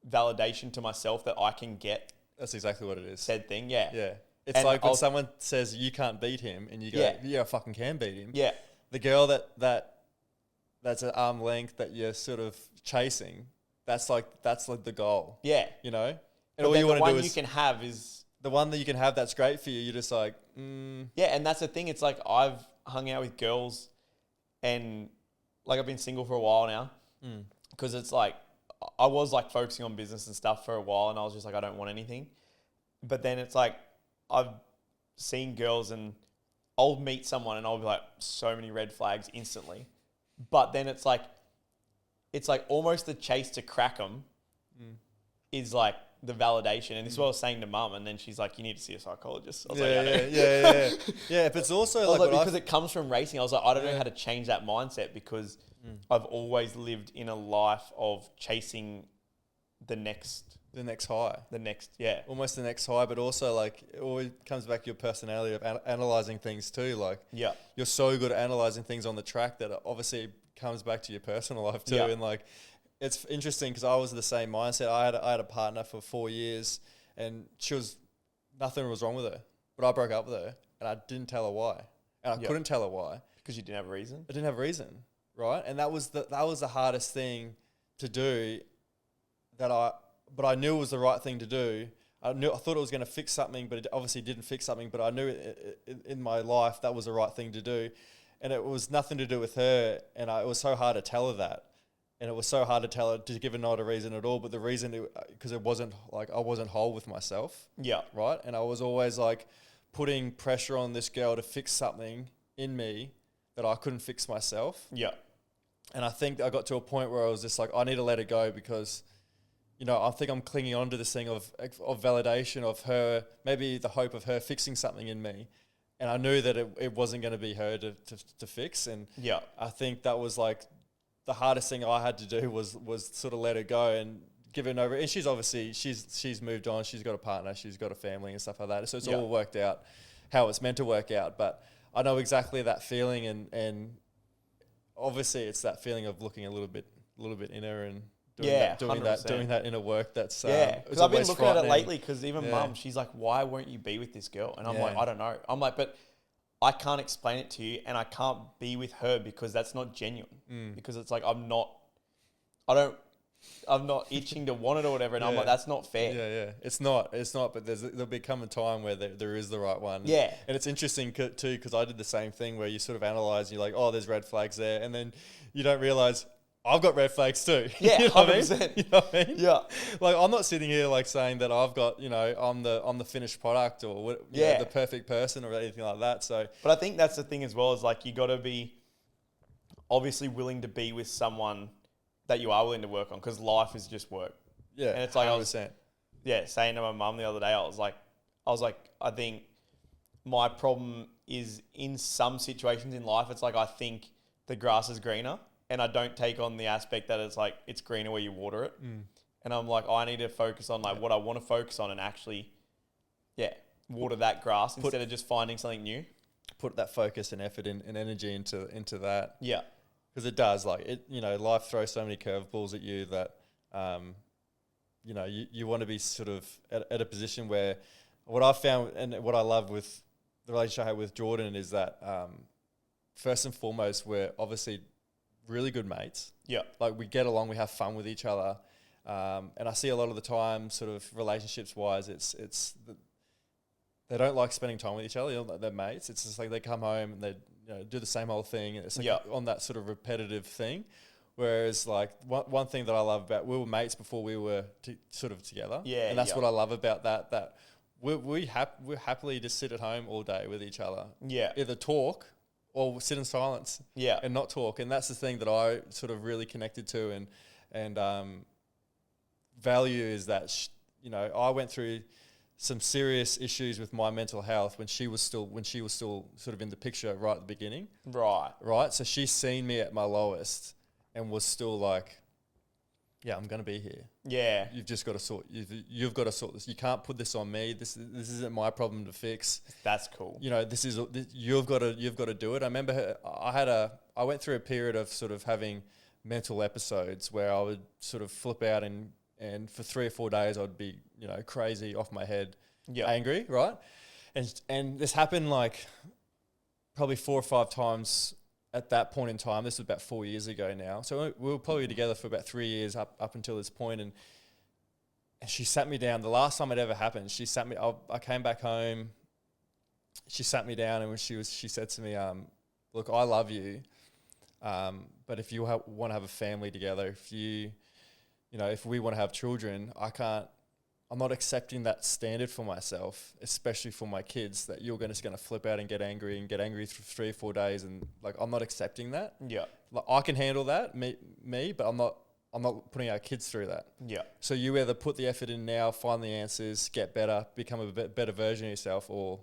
validation to myself that I can get That's exactly what it is. said thing. Yeah. Yeah. It's And like when someone says you can't beat him and you go, yeah, I fucking can beat him. Yeah. The girl that's at arm length that you're sort of chasing, that's like the goal. Yeah. You know? And But all then you the want to do one is you can have is... the one that you can have that's great for you. You're just like, Yeah, and that's the thing. It's like I've hung out with girls and like I've been single for a while now because it's like I was like focusing on business and stuff for a while and I was just like, I don't want anything. But then it's like I've seen girls and I'll meet someone and I'll be like, so many red flags instantly. But then it's like almost the chase to crack them is like the validation. And this is what I was saying to mum. And then she's like, you need to see a psychologist. I was yeah. Yeah, but it's also like because it comes from racing. I was like, I don't know how to change that mindset because I've always lived in a life of chasing the next high. Yeah. Almost the next high, but also like it always comes back to your personality of analyzing things too. Like you're so good at analyzing things on the track that it obviously comes back to your personal life too. And like, it's interesting because I was the same mindset. I had a partner for 4 years and nothing was wrong with her, but I broke up with her and I didn't tell her why. And I couldn't tell her why. Because you didn't have a reason? I didn't have a reason, right? And that was the hardest thing to do but I knew it was the right thing to do. I thought it was going to fix something, but it obviously didn't fix something. But I knew in my life that was the right thing to do, and it was nothing to do with her. And it was so hard to tell her that, and it was so hard to tell her to give her not a reason at all. But the reason, because it wasn't like I wasn't whole with myself. Yeah. Right. And I was always like putting pressure on this girl to fix something in me that I couldn't fix myself. Yeah. And I think I got to a point where I was just like, I need to let it go because, you know, I think I'm clinging on to this thing of validation of her, maybe the hope of her fixing something in me. And I knew that it wasn't going to be her to fix. And I think that was like the hardest thing I had to do was sort of let her go and give her over. And she's obviously, she's moved on. She's got a partner. She's got a family and stuff like that. So it's all worked out how it's meant to work out. But I know exactly that feeling. And obviously it's that feeling of looking a little bit inner and doing that inner work. That's because I've been looking at it lately. Because even mum, she's like, "Why won't you be with this girl?" And I'm like, "I don't know." I'm like, "But I can't explain it to you, and I can't be with her because that's not genuine. Because it's like I'm not itching to want it or whatever." And I'm like, "That's not fair." Yeah. It's not. But there'll become a time where there is the right one. Yeah. And it's interesting too because I did the same thing where you sort of analyze. And you're like, "Oh, there's red flags there," and then you don't realize I've got red flags too. Yeah, you know 100%. You know what I mean? Yeah. Like I'm not sitting here like saying that I've got, you know, I'm the finished product or know, the perfect person or anything like that. So, but I think that's the thing as well is like you got to be obviously willing to be with someone that you are willing to work on because life is just work. Yeah, and it's like 100%. Saying to my mum the other day, I was like, I think my problem is in some situations in life, it's like I think the grass is greener. And I don't take on the aspect that it's like, it's greener where you water it. And I'm like, I need to focus on like what I want to focus on and actually, water that grass instead of just finding something new. Put that focus and effort and energy into that. Yeah. Because it does, like, it. You know, life throws so many curveballs at you that, you know, you want to be sort of at a position where what I found and what I love with the relationship I have with Jordan is that, first and foremost, we're obviously really good mates. Yeah. Like we get along, we have fun with each other. And I see a lot of the time sort of relationships wise, they don't like spending time with each other. You know, they're mates. It's just like they come home and they do the same old thing. And it's like on that sort of repetitive thing. Whereas like one thing that I love about, we were mates before we were sort of together. Yeah. And that's what I love about that we're happily just sit at home all day with each other. Yeah. Either talk or sit in silence and not talk. And that's the thing that I sort of really connected to and value is that, you know, I went through some serious issues with my mental health when she was still sort of in the picture right at the beginning. Right. So she's seen me at my lowest and was still like, yeah, I'm going to be here. Yeah. You've just got to you've got to sort this. You can't put this on me. This isn't my problem to fix. That's cool. You know, you've got to do it. I remember I went through a period of sort of having mental episodes where I would sort of flip out and for 3 or 4 days I'd be, crazy, off my head, angry, right? And this happened like probably 4 or 5 times at that point in time. This was about 4 years ago now. So we were probably together for about 3 years up until this point. And she sat me down. The last time it ever happened, she sat me. I came back home. She sat me down and she said to me, "Look, I love you, but if you want to have a family together, if we want to have children, I'm not accepting that standard for myself, especially for my kids, that you're just going to flip out and get angry for 3 or 4 days, and like I'm not accepting that. Yeah, like I can handle that, me, but I'm not putting our kids through that. Yeah. So you either put the effort in now, find the answers, get better, become a better version of yourself, or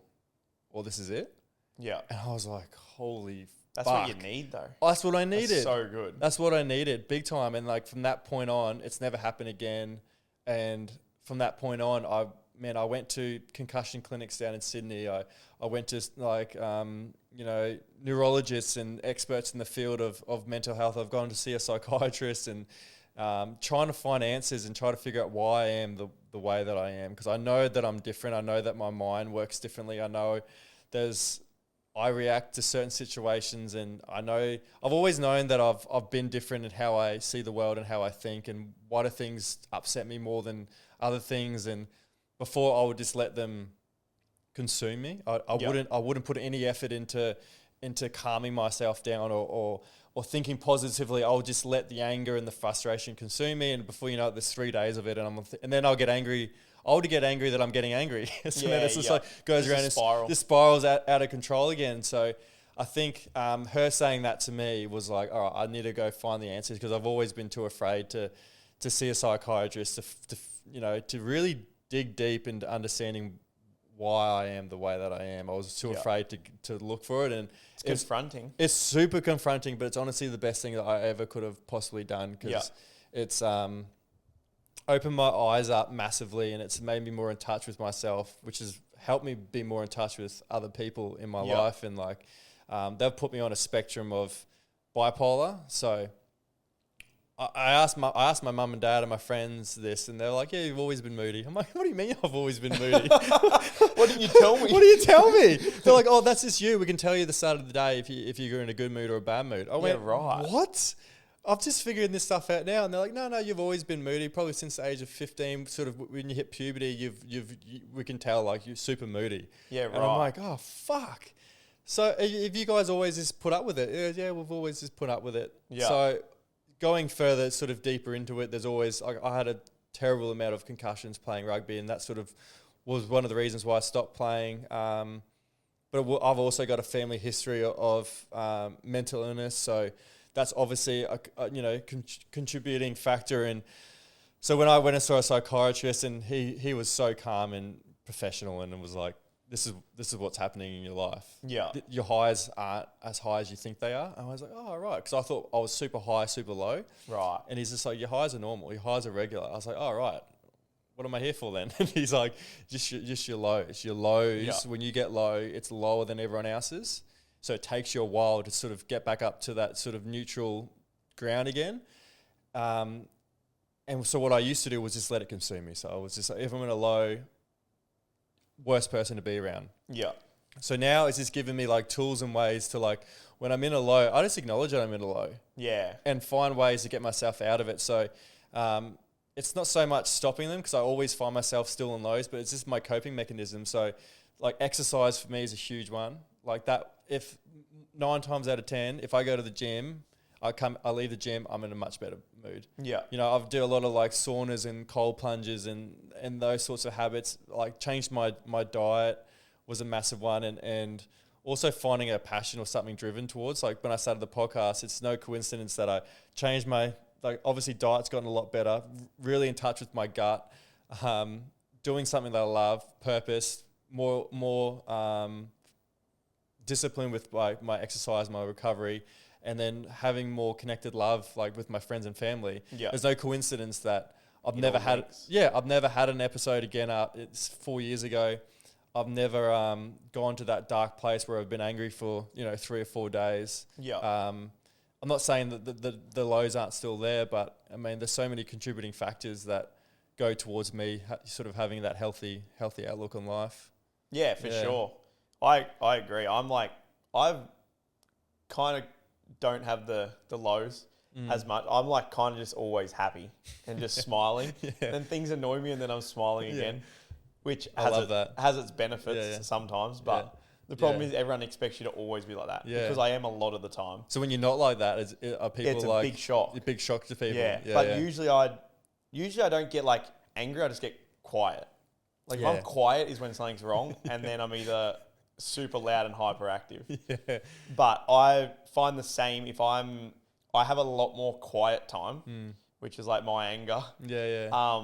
this is it. Yeah. And I was like, holy That's fuck. what you need, though. That's what I needed. That's so good. That's what I needed, big time. And like from that point on, it's never happened again. And from that point on, I went to concussion clinics down in Sydney. I went to neurologists and experts in the field of mental health. I've gone to see a psychiatrist and trying to find answers and try to figure out why I am the way that I am. Because I know that I'm different. I know that my mind works differently. I know I react to certain situations, and I know I've always known that I've been different in how I see the world and how I think, and why do things upset me more than other things. And before, I would just let them consume me. I wouldn't put any effort into calming myself down or thinking positively. I would just let the anger and the frustration consume me, and before you know it, there's 3 days of it, and then I'll get angry. I would get angry that I'm getting angry. So then it's just like goes around and this spirals out of control again. So I think her saying that to me was like, all right, I need to go find the answers, because I've always been too afraid to see a psychiatrist to really dig deep into understanding why I am the way that I am. I was too afraid to look for it, and it's confronting. It's super confronting, but it's honestly the best thing that I ever could have possibly done, because it's opened my eyes up massively, and it's made me more in touch with myself, which has helped me be more in touch with other people in my life. And like they've put me on a spectrum of bipolar. So I asked my mum and dad and my friends this, and they're like, "Yeah, you've always been moody." I'm like, "What do you mean I've always been moody? What didn't you tell me? What do you tell me?" They're like, "Oh, that's just you. We can tell you the start of the day if you're in a good mood or a bad mood." I went, right. "What? I've just figured this stuff out now." And they're like, no, you've always been moody. Probably since the age of 15, sort of when you hit puberty, we can tell like you're super moody. Yeah, right. And I'm like, oh, fuck. So have you guys always just put up with it? Yeah, we've always just put up with it. Yeah. So going further, sort of deeper into it, there's always, I had a terrible amount of concussions playing rugby, and that sort of was one of the reasons why I stopped playing. But I've also got a family history of mental illness, so that's obviously a contributing factor. And so when I went and saw a psychiatrist, and he was so calm and professional, and it was like, this is what's happening in your life. Yeah. Your highs aren't as high as you think they are. And I was like, oh, right. Because I thought I was super high, super low. Right. And he's just like, your highs are normal. Your highs are regular. I was like, oh, right. What am I here for then? And he's like, just your lows. Your lows, when you get low, it's lower than everyone else's. So it takes you a while to sort of get back up to that sort of neutral ground again. And so what I used to do was just let it consume me. So I was just like, if I'm in a low, worst person to be around. Yeah. So now it's just giving me like tools and ways to like, when I'm in a low, I just acknowledge that I'm in a low. Yeah. And find ways to get myself out of it. So it's not so much stopping them, because I always find myself still in lows, but it's just my coping mechanism. So like exercise for me is a huge one. Like that, if 9 times out of 10, if I go to the gym, I leave the gym, I'm in a much better mood. Yeah. I do a lot of like saunas and cold plunges and those sorts of habits. Like changed my diet was a massive one, and also finding a passion or something driven towards. Like when I started the podcast, it's no coincidence that I changed my, like obviously diet's gotten a lot better, really in touch with my gut, doing something that I love, purpose, more discipline with my exercise, my recovery, and then having more connected love like with my friends and family. Yeah. There's no coincidence that I've never had an episode again. It's 4 years ago. I've never gone to that dark place where I've been angry for 3 or 4 days. Yeah. I'm not saying that the lows aren't still there, but I mean, there's so many contributing factors that go towards me sort of having that healthy outlook on life. Yeah, for sure. I agree. I'm like, I've kind of don't have the lows as much. I'm like kind of just always happy and just smiling. Then things annoy me and then I'm smiling again, which has its benefits sometimes. But the problem is everyone expects you to always be like that because I am a lot of the time. So when you're not like that, are people it's like... It's a big shock. A big shock to people. Yeah. But usually I don't get like angry. I just get quiet. Like if I'm quiet is when something's wrong, and then I'm either super loud and hyperactive. Yeah. But I find the same if I have a lot more quiet time, which is like my anger. Yeah.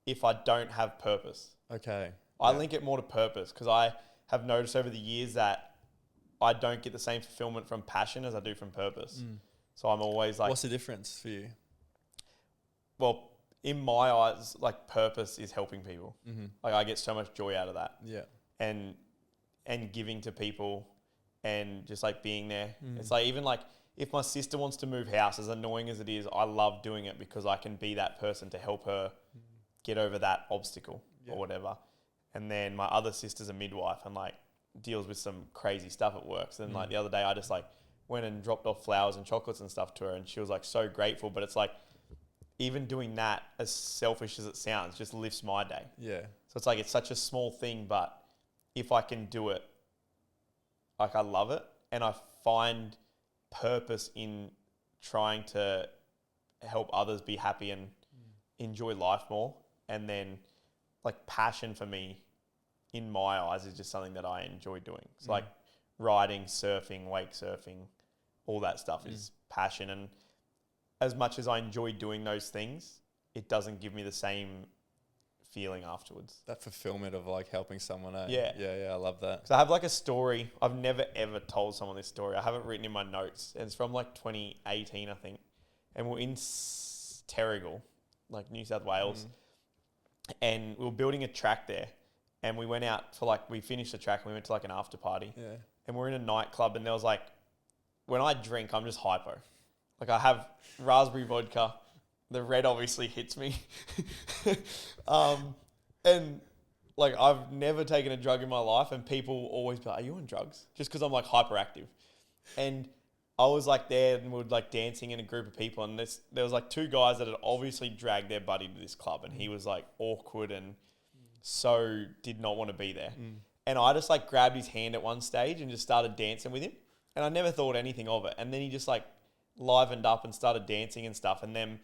If I don't have purpose. Okay. I link it more to purpose because I have noticed over the years that I don't get the same fulfillment from passion as I do from purpose. So I'm always like... What's the difference for you? Well, in my eyes, like purpose is helping people. Like I get so much joy out of that. Yeah. And giving to people and just like being there. It's like even like if my sister wants to move house, as annoying as it is, I love doing it because I can be that person to help her get over that obstacle or whatever. And then my other sister's a midwife and like deals with some crazy stuff at work. So then like the other day I just like went and dropped off flowers and chocolates and stuff to her and she was like so grateful. But it's like, even doing that, as selfish as it sounds, just lifts my day. Yeah. So it's like, it's such a small thing, but if I can do it, like I love it. And I find purpose in trying to help others be happy and enjoy life more. And then like passion for me, in my eyes, is just something that I enjoy doing. So like riding, surfing, wake surfing, all that stuff is passion. And as much as I enjoy doing those things, it doesn't give me the same feeling afterwards. That fulfillment of like helping someone out. Yeah. Yeah, I love that. So I have like a story. I've never ever told someone this story. I have it written in my notes. And it's from like 2018, I think. And we're in Terrigal, like New South Wales. And we were building a track there. And we went out for like, we finished the track and we went to like an after party. Yeah. And we're in a nightclub and there was like, when I drink, I'm just hypo. Like I have raspberry vodka. The red obviously hits me. And like I've never taken a drug in my life and people always be like, are you on drugs? Just because I'm like hyperactive. And I was like there and we were like dancing in a group of people and there was like two guys that had obviously dragged their buddy to this club and he was like awkward and so did not want to be there. And I just like grabbed his hand at one stage and just started dancing with him. And I never thought anything of it. And then he just like livened up and started dancing and stuff. And then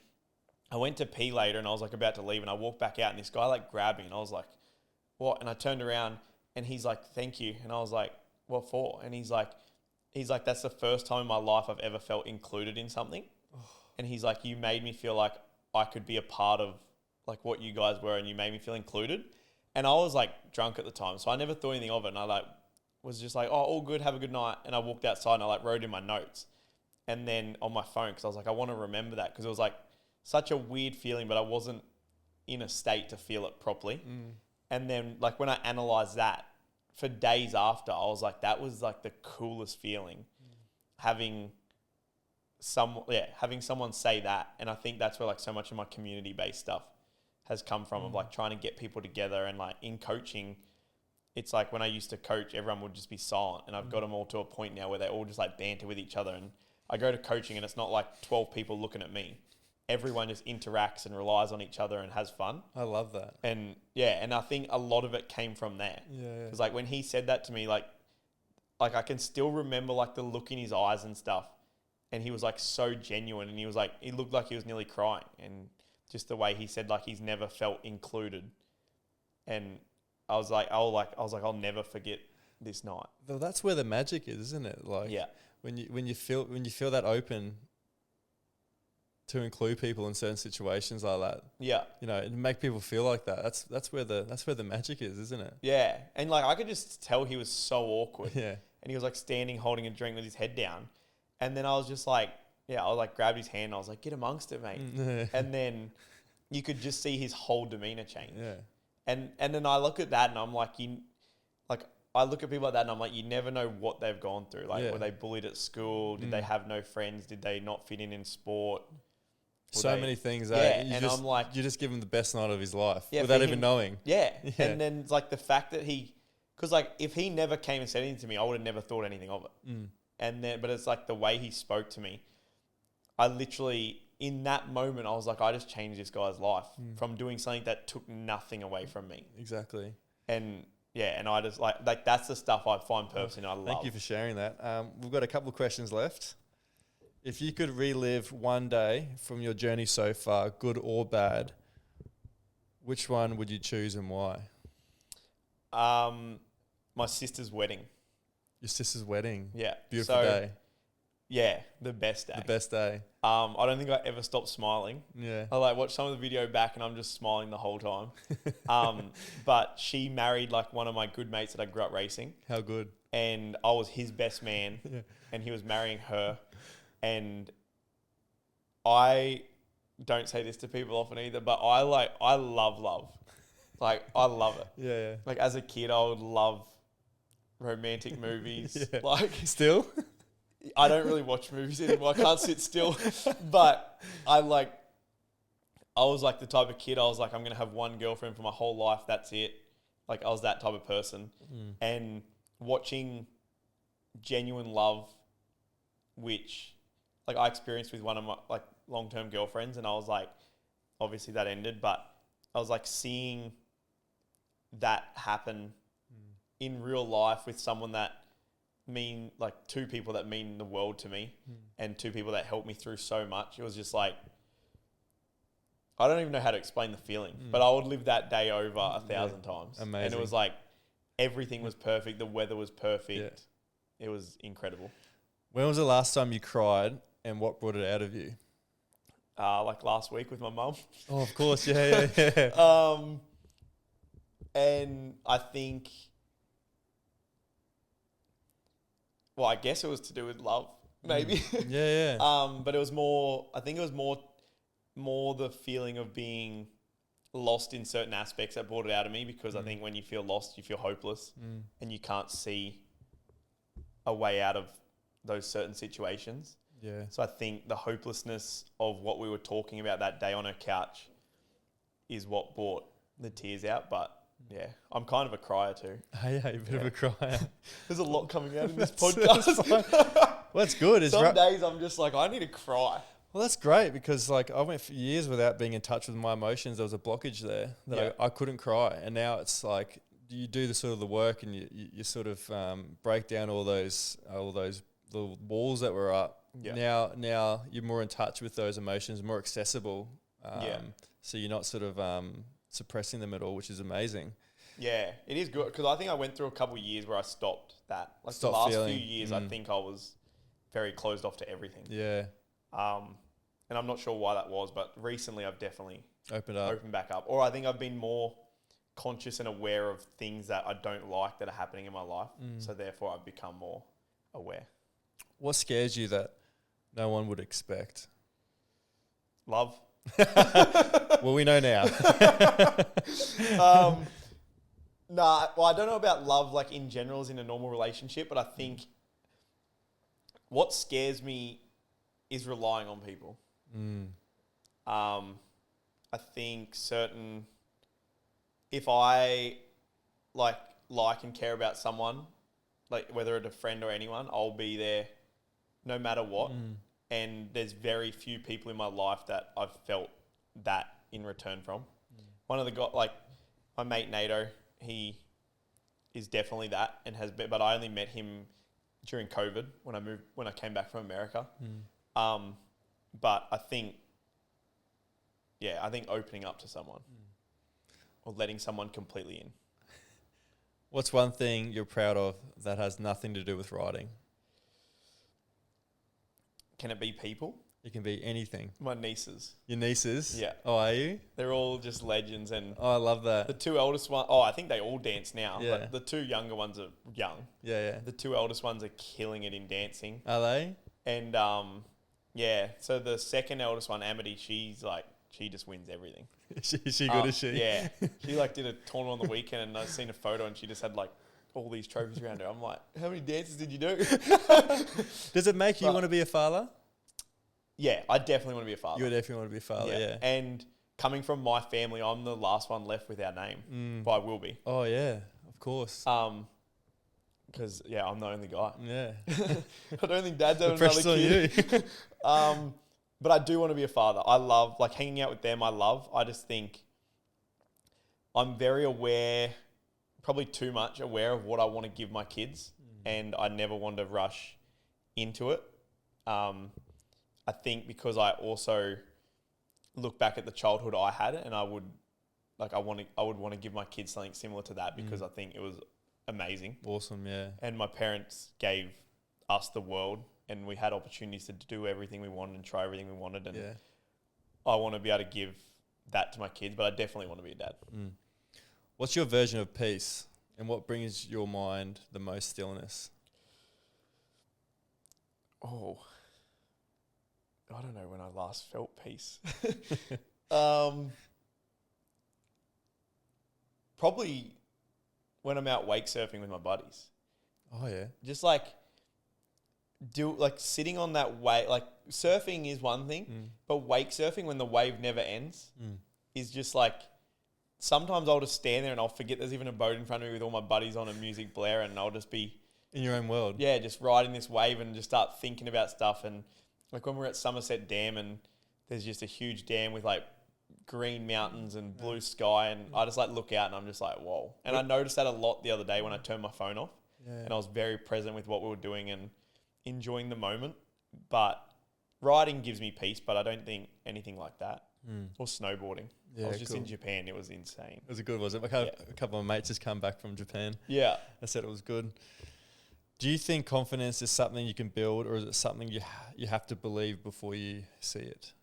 I went to pee later and I was like about to leave and I walked back out and this guy like grabbed me and I was like, what? And I turned around and he's like, thank you. And I was like, what for? And he's like, that's the first time in my life I've ever felt included in something. And he's like, you made me feel like I could be a part of like what you guys were and you made me feel included. And I was like drunk at the time. So I never thought anything of it. And I like was just like, oh, all good. Have a good night. And I walked outside and I like wrote in my notes. And then on my phone, because I was like, I want to remember that because it was like such a weird feeling, but I wasn't in a state to feel it properly. And then like when I analysed that for days after, I was like, that was like the coolest feeling, having someone say that. And I think that's where like so much of my community-based stuff has come from of like trying to get people together. And like in coaching, it's like when I used to coach, everyone would just be silent. And I've got them all to a point now where they all just like banter with each other. And I go to coaching and it's not like 12 people looking at me. Everyone just interacts and relies on each other and has fun. I love that. And yeah, and I think a lot of it came from there. Yeah. Because like when he said that to me, like I can still remember like the look in his eyes and stuff. And he was like so genuine and he was like, he looked like he was nearly crying. And just the way he said like he's never felt included. And I was like, I'll never forget this night. Well, that's where the magic is, isn't it? Like when you feel that open to include people in certain situations like that. Yeah. You know, and make people feel like that. That's where the magic is, isn't it? Yeah. And like I could just tell he was so awkward. Yeah. And he was like standing holding a drink with his head down. And then I was just like, I was like grabbed his hand and I was like, get amongst it, mate. And then you could just see his whole demeanor change. Yeah. And then I look at that and I'm like, I look at people like that and I'm like, you never know what they've gone through. Like, Yeah. were they bullied at school? Did they have no friends? Did they not fit in sport? So many things. Yeah, You and just, I'm like, you just give him the best night of his life Yeah, without for even him- knowing. yeah. Yeah. And then it's like the fact that because like if he never came and said anything to me, I would have never thought anything of it. And then, but it's like the way he spoke to me, I literally, in that moment, I was like, I just changed this guy's life from doing something that took nothing away from me. Exactly. And yeah, and I just like that's the stuff I find personally I love. Thank you for sharing that. We've got a couple of questions left. If you could relive one day from your journey so far, good or bad, which one would you choose and why? My sister's wedding. Your sister's wedding. Yeah. Beautiful So, day. Yeah, the best day. The best day. I don't think I ever stopped smiling. Yeah. I like watch some of the video back and I'm just smiling the whole time. But she married like one of my good mates that I grew up racing, How good. and I was his best man, Yeah. and he was marrying her. And I don't say this to people often either, but I love. Like, I love it. Yeah. Like, as a kid, I would love romantic movies. Yeah. Like, Still? I don't really watch movies anymore. I can't sit still. But I was like the type of kid, I was like, I'm going to have one girlfriend for my whole life. That's it. Like, I was that type of person. And watching genuine love, which like I experienced with one of my like long-term girlfriends, and I was like, obviously that ended, but I was like seeing that happen in real life with someone that like two people that mean the world to me and two people that helped me through so much. It was just like, I don't even know how to explain the feeling, but I would live that day over 1,000 times. Amazing. And it was like, everything was perfect. The weather was perfect. Yeah. It was incredible. When was the last time you cried and what brought it out of you? Like last week with my mum. Oh, of course. Yeah. And I think, well, I guess it was to do with love, maybe. Yeah. But it was more, I think it was more the feeling of being lost in certain aspects that brought it out of me, because I think when you feel lost, you feel hopeless and you can't see a way out of those certain situations. Yeah. So I think the hopelessness of what we were talking about that day on her couch is what brought the tears out. But yeah, I'm kind of a crier too. Hey, a bit of a crier. There's a lot coming out in this podcast. Well, that's good. Some days I'm just like, I need to cry. Well, that's great, because like I went for years without being in touch with my emotions. There was a blockage there that I couldn't cry, and now it's like you do the sort of the work and you sort of break down all those little walls that were up. Yeah. Now you're more in touch with those emotions, more accessible. So you're not sort of suppressing them at all, which is amazing. Yeah, it is good, because I think I went through a couple of years where I stopped that. Like Stop the last feeling. few years, I think I was very closed off to everything. Yeah. And I'm not sure why that was, but recently I've definitely opened back up. Or I think I've been more conscious and aware of things that I don't like that are happening in my life. So therefore I've become more aware. What scares you that no one would expect? Love. Well, we know now. Well, I don't know about love like in general as in a normal relationship, but I think what scares me is relying on people. I think if I like and care about someone, like whether it's a friend or anyone, I'll be there no matter what. And there's very few people in my life that I've felt that in return from. One of the guys, like my mate Nato, he is definitely that and has been, but I only met him during COVID when I came back from America. But I think opening up to someone or letting someone completely in. What's one thing you're proud of that has nothing to do with writing? Can it be people? It can be anything. My nieces. Your nieces? Yeah. Oh, are you? They're all just legends. And Oh, I love that. the two eldest ones, I think they all dance now. Yeah. But the two younger ones are young. Yeah. The two eldest ones are killing it in dancing. Are they? And so the second eldest one, Amity, she just wins everything. Is she good, is she? Yeah. She did a tournament on the weekend, and I've seen a photo, and she just had all these trophies around her. I'm like, how many dances did you do? Does it make you want to be a father? Yeah, I definitely want to be a father. You definitely want to be a father, yeah. And coming from my family, I'm the last one left with our name, but I will be. Oh, yeah, of course. Because, I'm the only guy. Yeah. I don't think Dad's having The another pressure's kid. on you. But I do want to be a father. I love, like, hanging out with them. I just think I'm very aware, probably too much aware of what I want to give my kids. And I never want to rush into it. I think because I also look back at the childhood I had, and I would want to give my kids something similar to that, because I think it was amazing. Awesome, yeah. And my parents gave us the world, and we had opportunities to do everything we wanted and try everything we wanted. And I want to be able to give that to my kids, but I definitely want to be a dad. What's your version of peace, and what brings your mind the most stillness? Oh, I don't know when I last felt peace. Probably when I'm out wake surfing with my buddies. Oh, yeah. Just sitting on that wave, like surfing is one thing, but wake surfing when the wave never ends is just like, sometimes I'll just stand there and I'll forget there's even a boat in front of me with all my buddies on and music blaring, and I'll just be in your own world. Yeah, just riding this wave and just start thinking about stuff. And like when we're at Somerset Dam, and there's just a huge dam with like green mountains and blue sky, and I just like look out and I'm just like, whoa. And I noticed that a lot the other day when I turned my phone off, and I was very present with what we were doing and enjoying the moment. But riding gives me peace, but I don't think anything like that. Or snowboarding. I was just in Japan. It was insane. It was a good, was it? A couple of mates just come back from Japan. Yeah. I said it was good. Do you think confidence is something you can build, or is it something you have to believe before you see it?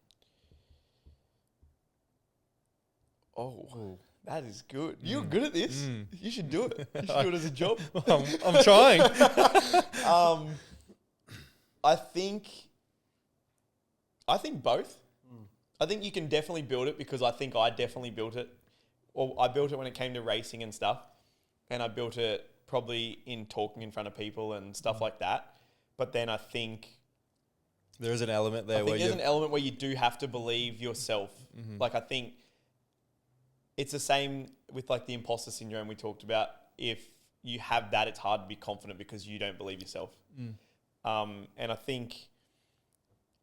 Oh, that is good. You're good at this. You should do it. You should do it as a job. I'm trying. I think both. I think you can definitely build it, because I think I definitely built it. Well, I built it when it came to racing and stuff, and I built it probably in talking in front of people and stuff like that. But then I think there is an element there. There's an element where you do have to believe yourself. Like, I think it's the same with like the imposter syndrome we talked about. If you have that, it's hard to be confident because you don't believe yourself. And I think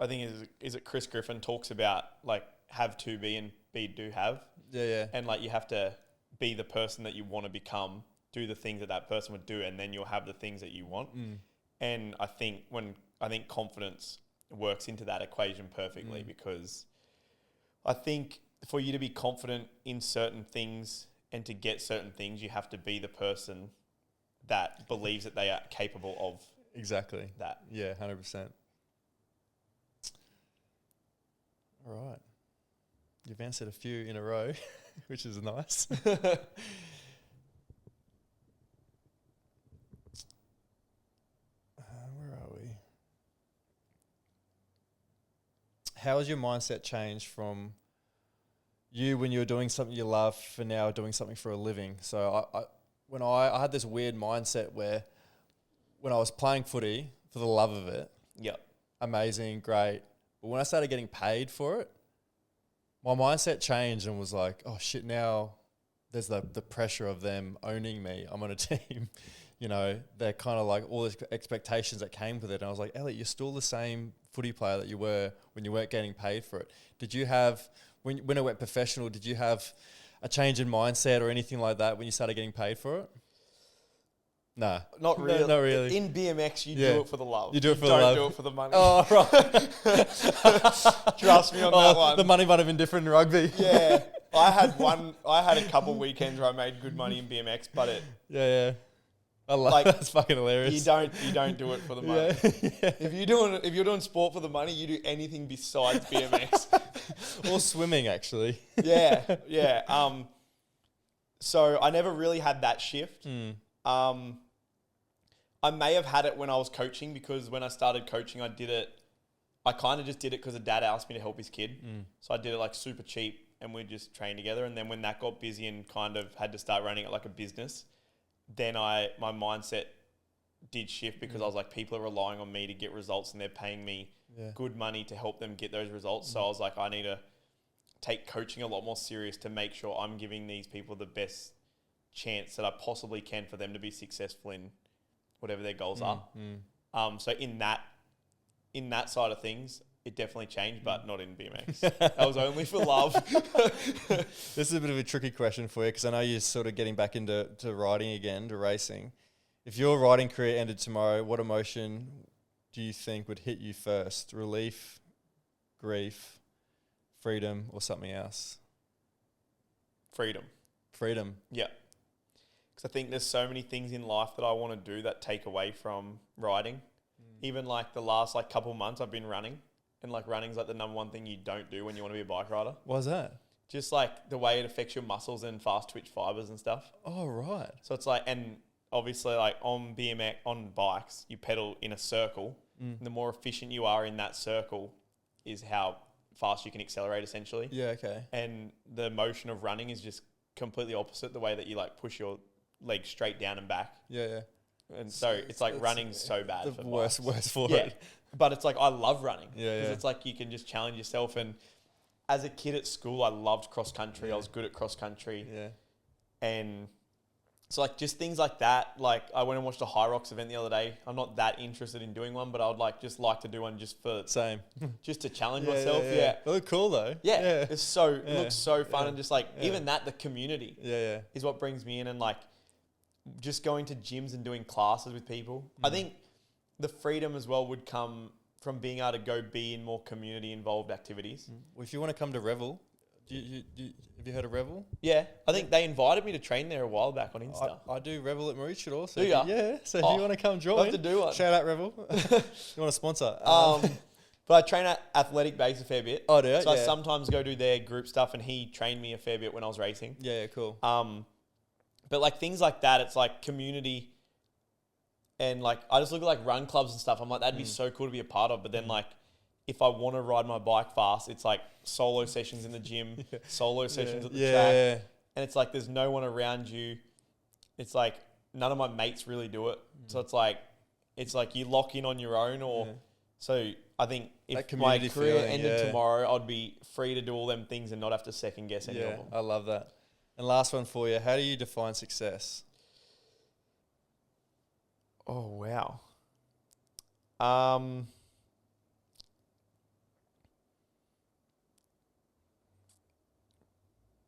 is it Chris Griffin talks about like have to be and be do have. Yeah. And like you have to be the person that you want to become, do the things that person would do, and then you'll have the things that you want. And I think confidence works into that equation perfectly, because I think for you to be confident in certain things and to get certain things, you have to be the person that believes that they are capable of exactly that. Yeah, 100%. All right. You've answered a few in a row, which is nice. Where are we? How has your mindset changed from you when you were doing something you love for now doing something for a living? So I had this weird mindset where when I was playing footy for the love of it, amazing, great. But when I started getting paid for it, my mindset changed and was like, oh shit, now there's the pressure of them owning me. I'm on a team. You know, they're kind of like all these expectations that came with it. And I was like, Elliot, you're still the same footy player that you were when you weren't getting paid for it. Did you have, when it went professional, did you have a change in mindset or anything like that when you started getting paid for it? Nah. Not really. No, not really. In BMX, you do it for the love. You do it for the love. Don't do it for the money. Oh, right. Trust me on that one. The money might have been different in rugby. Yeah. I had a couple weekends where I made good money in BMX, but it... Yeah. I love that's fucking hilarious. You don't do it for the money. Yeah. If you're doing sport for the money, you do anything besides BMX. Or swimming, actually. Yeah. So I never really had that shift. I may have had it when I was coaching, because when I started coaching, I kind of just did it because a dad asked me to help his kid. So I did it like super cheap, and we'd just train together. And then when that got busy and kind of had to start running it like a business, then my mindset did shift because I was like, people are relying on me to get results and they're paying me good money to help them get those results. So I was like, I need to take coaching a lot more serious to make sure I'm giving these people the best chance that I possibly can for them to be successful in whatever their goals are. So in that side of things, it definitely changed, but not in BMX. That was only for love. This is a bit of a tricky question for you because I know you're sort of getting back into riding again, to racing. If your riding career ended tomorrow, what emotion do you think would hit you first? Relief, grief, freedom, or something else? Freedom. Yeah. Because I think there's so many things in life that I want to do that take away from riding. Even like the last couple months I've been running, and like running's like the number one thing you don't do when you want to be a bike rider. Why's that? Just like the way it affects your muscles and fast twitch fibers and stuff. Oh, right. So it's like, and obviously like on BMX, on bikes, you pedal in a circle. And the more efficient you are in that circle is how fast you can accelerate essentially. Yeah, okay. And the motion of running is just completely opposite, the way that you like push your legs straight down and back. Yeah. And so it's like running's so bad. The worst for yeah. it. But it's like, I love running. Yeah. Because it's like you can just challenge yourself. And as a kid at school, I loved cross country. I was good at cross country. Yeah. And so like just things like that. Like I went and watched a High Rocks event the other day. I'm not that interested in doing one, but I would like to do one just for just to challenge myself. Yeah. They look cool though. Yeah. It looks so fun. And just like even that, the community is what brings me in. And like just going to gyms and doing classes with people. I think the freedom as well would come from being able to go be in more community involved activities. Well, if you want to come to Revel, have you heard of Revel? Yeah, I think they invited me to train there a while back on Insta. I do Revel at Maroochydore also. Do ya? Yeah, so if you want to come join, I'll have to do one. Shout out Revel. You want to sponsor? But I train at Athletic Base a fair bit. Oh, do you? So I sometimes go do their group stuff, and he trained me a fair bit when I was racing. Yeah, cool. But like things like that, it's like community, and like I just look at like run clubs and stuff. I'm like, that'd be so cool to be a part of. But then like, if I want to ride my bike fast, it's like solo sessions in the gym, solo sessions at the track, and it's like there's no one around you. It's like none of my mates really do it, so it's like you lock in on your own. Or so I think if my career ended tomorrow, I'd be free to do all them things and not have to second guess any of them. I love that. And last one for you, how do you define success? Oh, wow.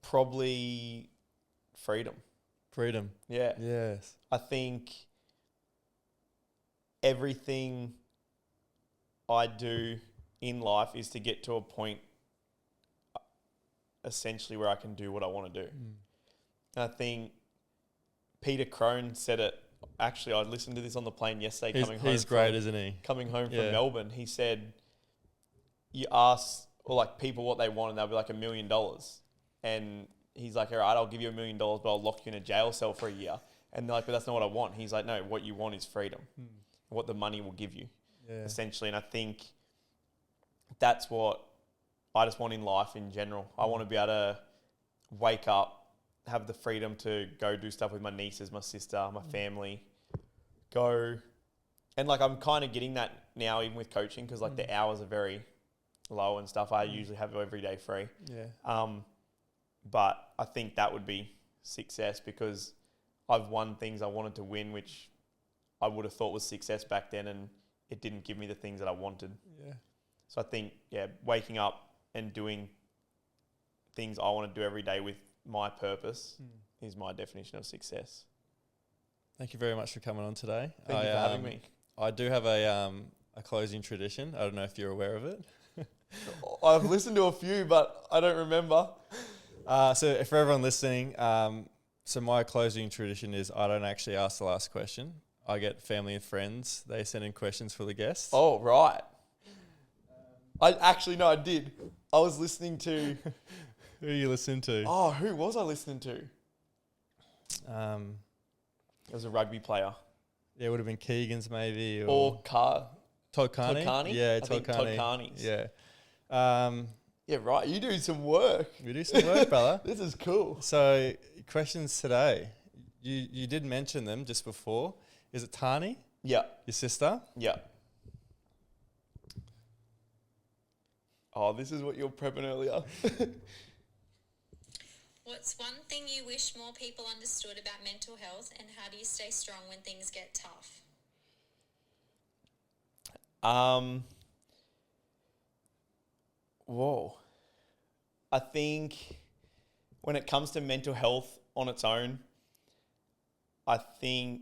Probably freedom. Freedom. Yeah. Yes. I think everything I do in life is to get to a point essentially where I can do what I want to do. And I think Peter Crone said it. Actually, I listened to this on the plane yesterday He's great, isn't he? Coming home from Melbourne. He said, you ask people what they want and they'll be like $1 million. And he's like, all right, I'll give you $1 million, but I'll lock you in a jail cell for a year. And they're like, but that's not what I want. He's like, no, what you want is freedom. What the money will give you, essentially. And I think that's what I just want in life in general. I want to be able to wake up, have the freedom to go do stuff with my nieces, my sister, my family, go. And like, I'm kind of getting that now, even with coaching, because like the hours are very low and stuff. I usually have every day free. But I think that would be success, because I've won things I wanted to win, which I would have thought was success back then, and it didn't give me the things that I wanted. So I think, waking up and doing things I want to do every day with my purpose is my definition of success. Thank you very much for coming on today. Thank you for having me. I do have a closing tradition. I don't know if you're aware of it. I've listened to a few, but I don't remember. So for everyone listening, so my closing tradition is I don't actually ask the last question. I get family and friends. They send in questions for the guests. Oh, right. I did. I was listening to... Who are you listening to? Oh, who was I listening to? It was a rugby player. Yeah, it would have been Keegan's maybe. Or Todd Carney? Todd Carney? Yeah, Todd Carney. Todd Carney's. Yeah. Yeah, right. You do some work. We do some work, brother. This is cool. So, questions today. you did mention them just before. Is it Carney, Yeah. your sister? Yeah. Oh, this is what you were prepping earlier. What's one thing you wish more people understood about mental health, and how do you stay strong when things get tough? Whoa. I think when it comes to mental health on its own, I think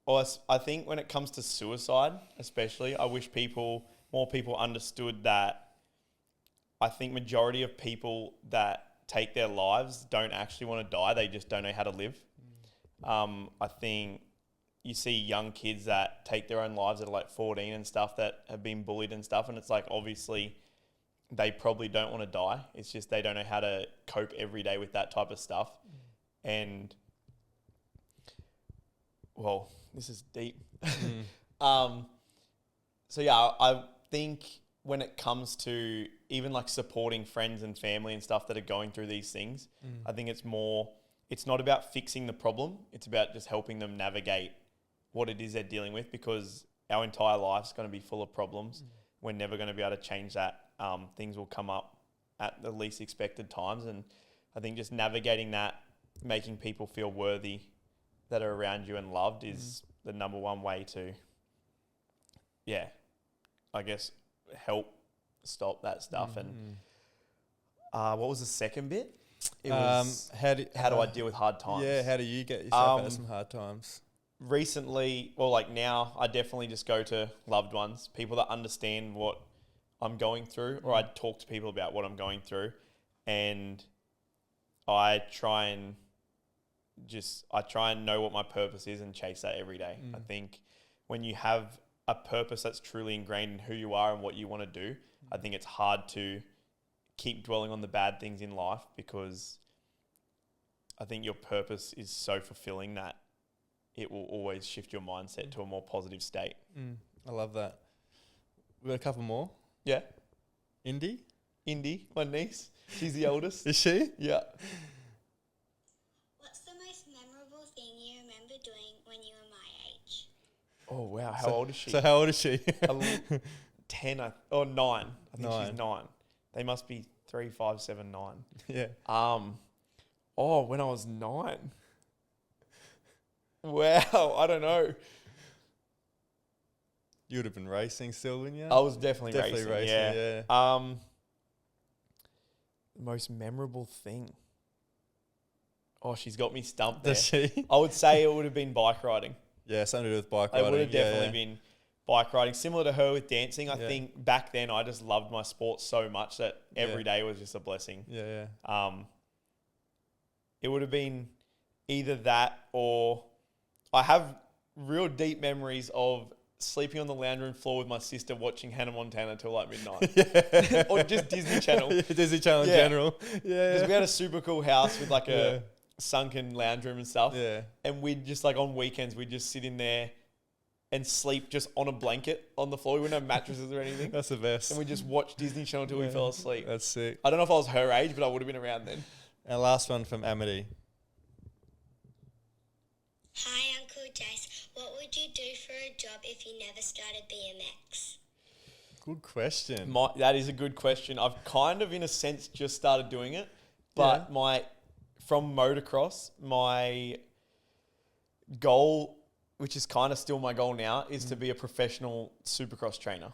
when it comes to suicide, especially, I wish more people understood that. I think majority of people that take their lives don't actually want to die. They just don't know how to live. I think you see young kids that take their own lives at like 14 and stuff that have been bullied and stuff. And it's like, obviously they probably don't want to die. It's just, they don't know how to cope every day with that type of stuff. And well, this is deep. So yeah, I think when it comes to even like supporting friends and family and stuff that are going through these things, I think it's not about fixing the problem. It's about just helping them navigate what it is they're dealing with, because our entire life's going to be full of problems. We're never going to be able to change that. Things will come up at the least expected times. And I think just navigating that, making people feel worthy that are around you and loved is the number one way to, I guess, help stop that stuff. And what was the second bit? It was how do I deal with hard times? Yeah, how do you get yourself out of some hard times? Recently, now, I definitely just go to loved ones, people that understand what I'm going through, or I talk to people about what I'm going through, and I try and know what my purpose is and chase that every day. I think when you have a purpose that's truly ingrained in who you are and what you want to do, I think it's hard to keep dwelling on the bad things in life, because I think your purpose is so fulfilling that it will always shift your mindset to a more positive state. I love that. We got a couple more. Yeah. Indy, my niece. She's the oldest. is she? Yeah. What's the most memorable thing you remember doing when you were my age? Oh, wow. How old is she? So how old is she? 10 or 9. I think 9. she's 9. They must be 3, 5, 7, 9. Yeah. When I was 9. Wow, I don't know. You would have been racing still, wouldn't you? I was definitely racing. Yeah. The most memorable thing. Oh, she's got me stumped there. Does she? I would say it would have been bike riding. Yeah, something to do with bike riding. It would have definitely been bike riding. Similar to her with dancing. I think back then I just loved my sport so much that every day was just a blessing. Yeah. It would have been either that, or I have real deep memories of sleeping on the lounge room floor with my sister watching Hannah Montana till like midnight. Or just Disney Channel. Disney Channel in general. Yeah. Because we had a super cool house with like a sunken lounge room and stuff. Yeah. And we'd just like on weekends, we'd just sit in there and sleep just on a blanket on the floor. We wouldn't have mattresses or anything. That's the best. And we just watched Disney Channel till we fell asleep. That's sick. I don't know if I was her age, but I would have been around then. And last one from Ebony. Hi, Uncle Jayce. What would you do for a job if you never started BMX? Good question. That is a good question. I've kind of, in a sense, just started doing it. But from motocross, my goal, which is kind of still my goal now, is to be a professional supercross trainer.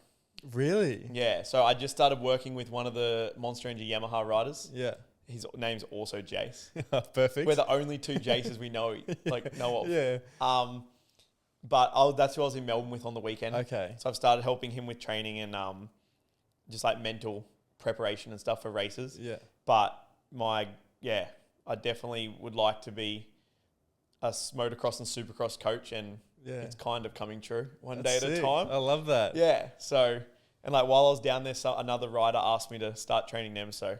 Really? Yeah. So I just started working with one of the Monster Energy Yamaha riders. Yeah. His name's also Jayce. Perfect. We're the only 2 Jayces we know of. Yeah. But that's who I was in Melbourne with on the weekend. Okay. So I've started helping him with training and just like mental preparation and stuff for races. Yeah. But I definitely would like to be a motocross and supercross coach, and it's kind of coming true one day at a time. I love that. Yeah. So, and like while I was down there, another rider asked me to start training them. So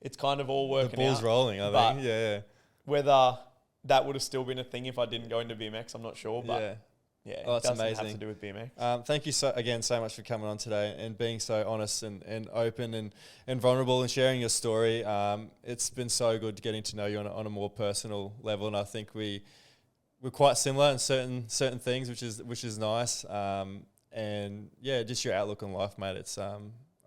it's kind of all working out. The ball's rolling, I think. Yeah. Whether that would have still been a thing if I didn't go into BMX, I'm not sure. But that's it doesn't amazing. have to do with BMX. Thank you so much for coming on today and being so honest and open and vulnerable and sharing your story. It's been so good getting to know you on a more personal level, and I think we we're quite similar in certain things, which is nice. And yeah, just your outlook on life, mate. It's I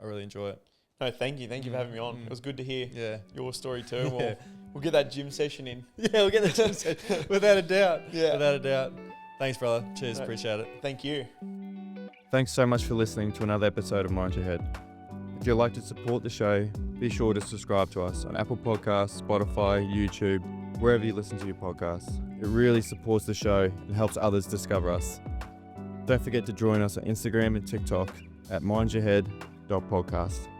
really enjoy it. No, thank you for having me on. It was good to hear your story too. We'll get that gym session in. Yeah, we'll get the gym session without a doubt. Yeah, without a doubt. Thanks, brother. Cheers, appreciate it. Thank you. Thanks so much for listening to another episode of Mind Your Head. If you'd like to support the show, be sure to subscribe to us on Apple Podcasts, Spotify, YouTube, wherever you listen to your podcasts. It really supports the show and helps others discover us. Don't forget to join us on Instagram and TikTok at mindyourhead.podcast.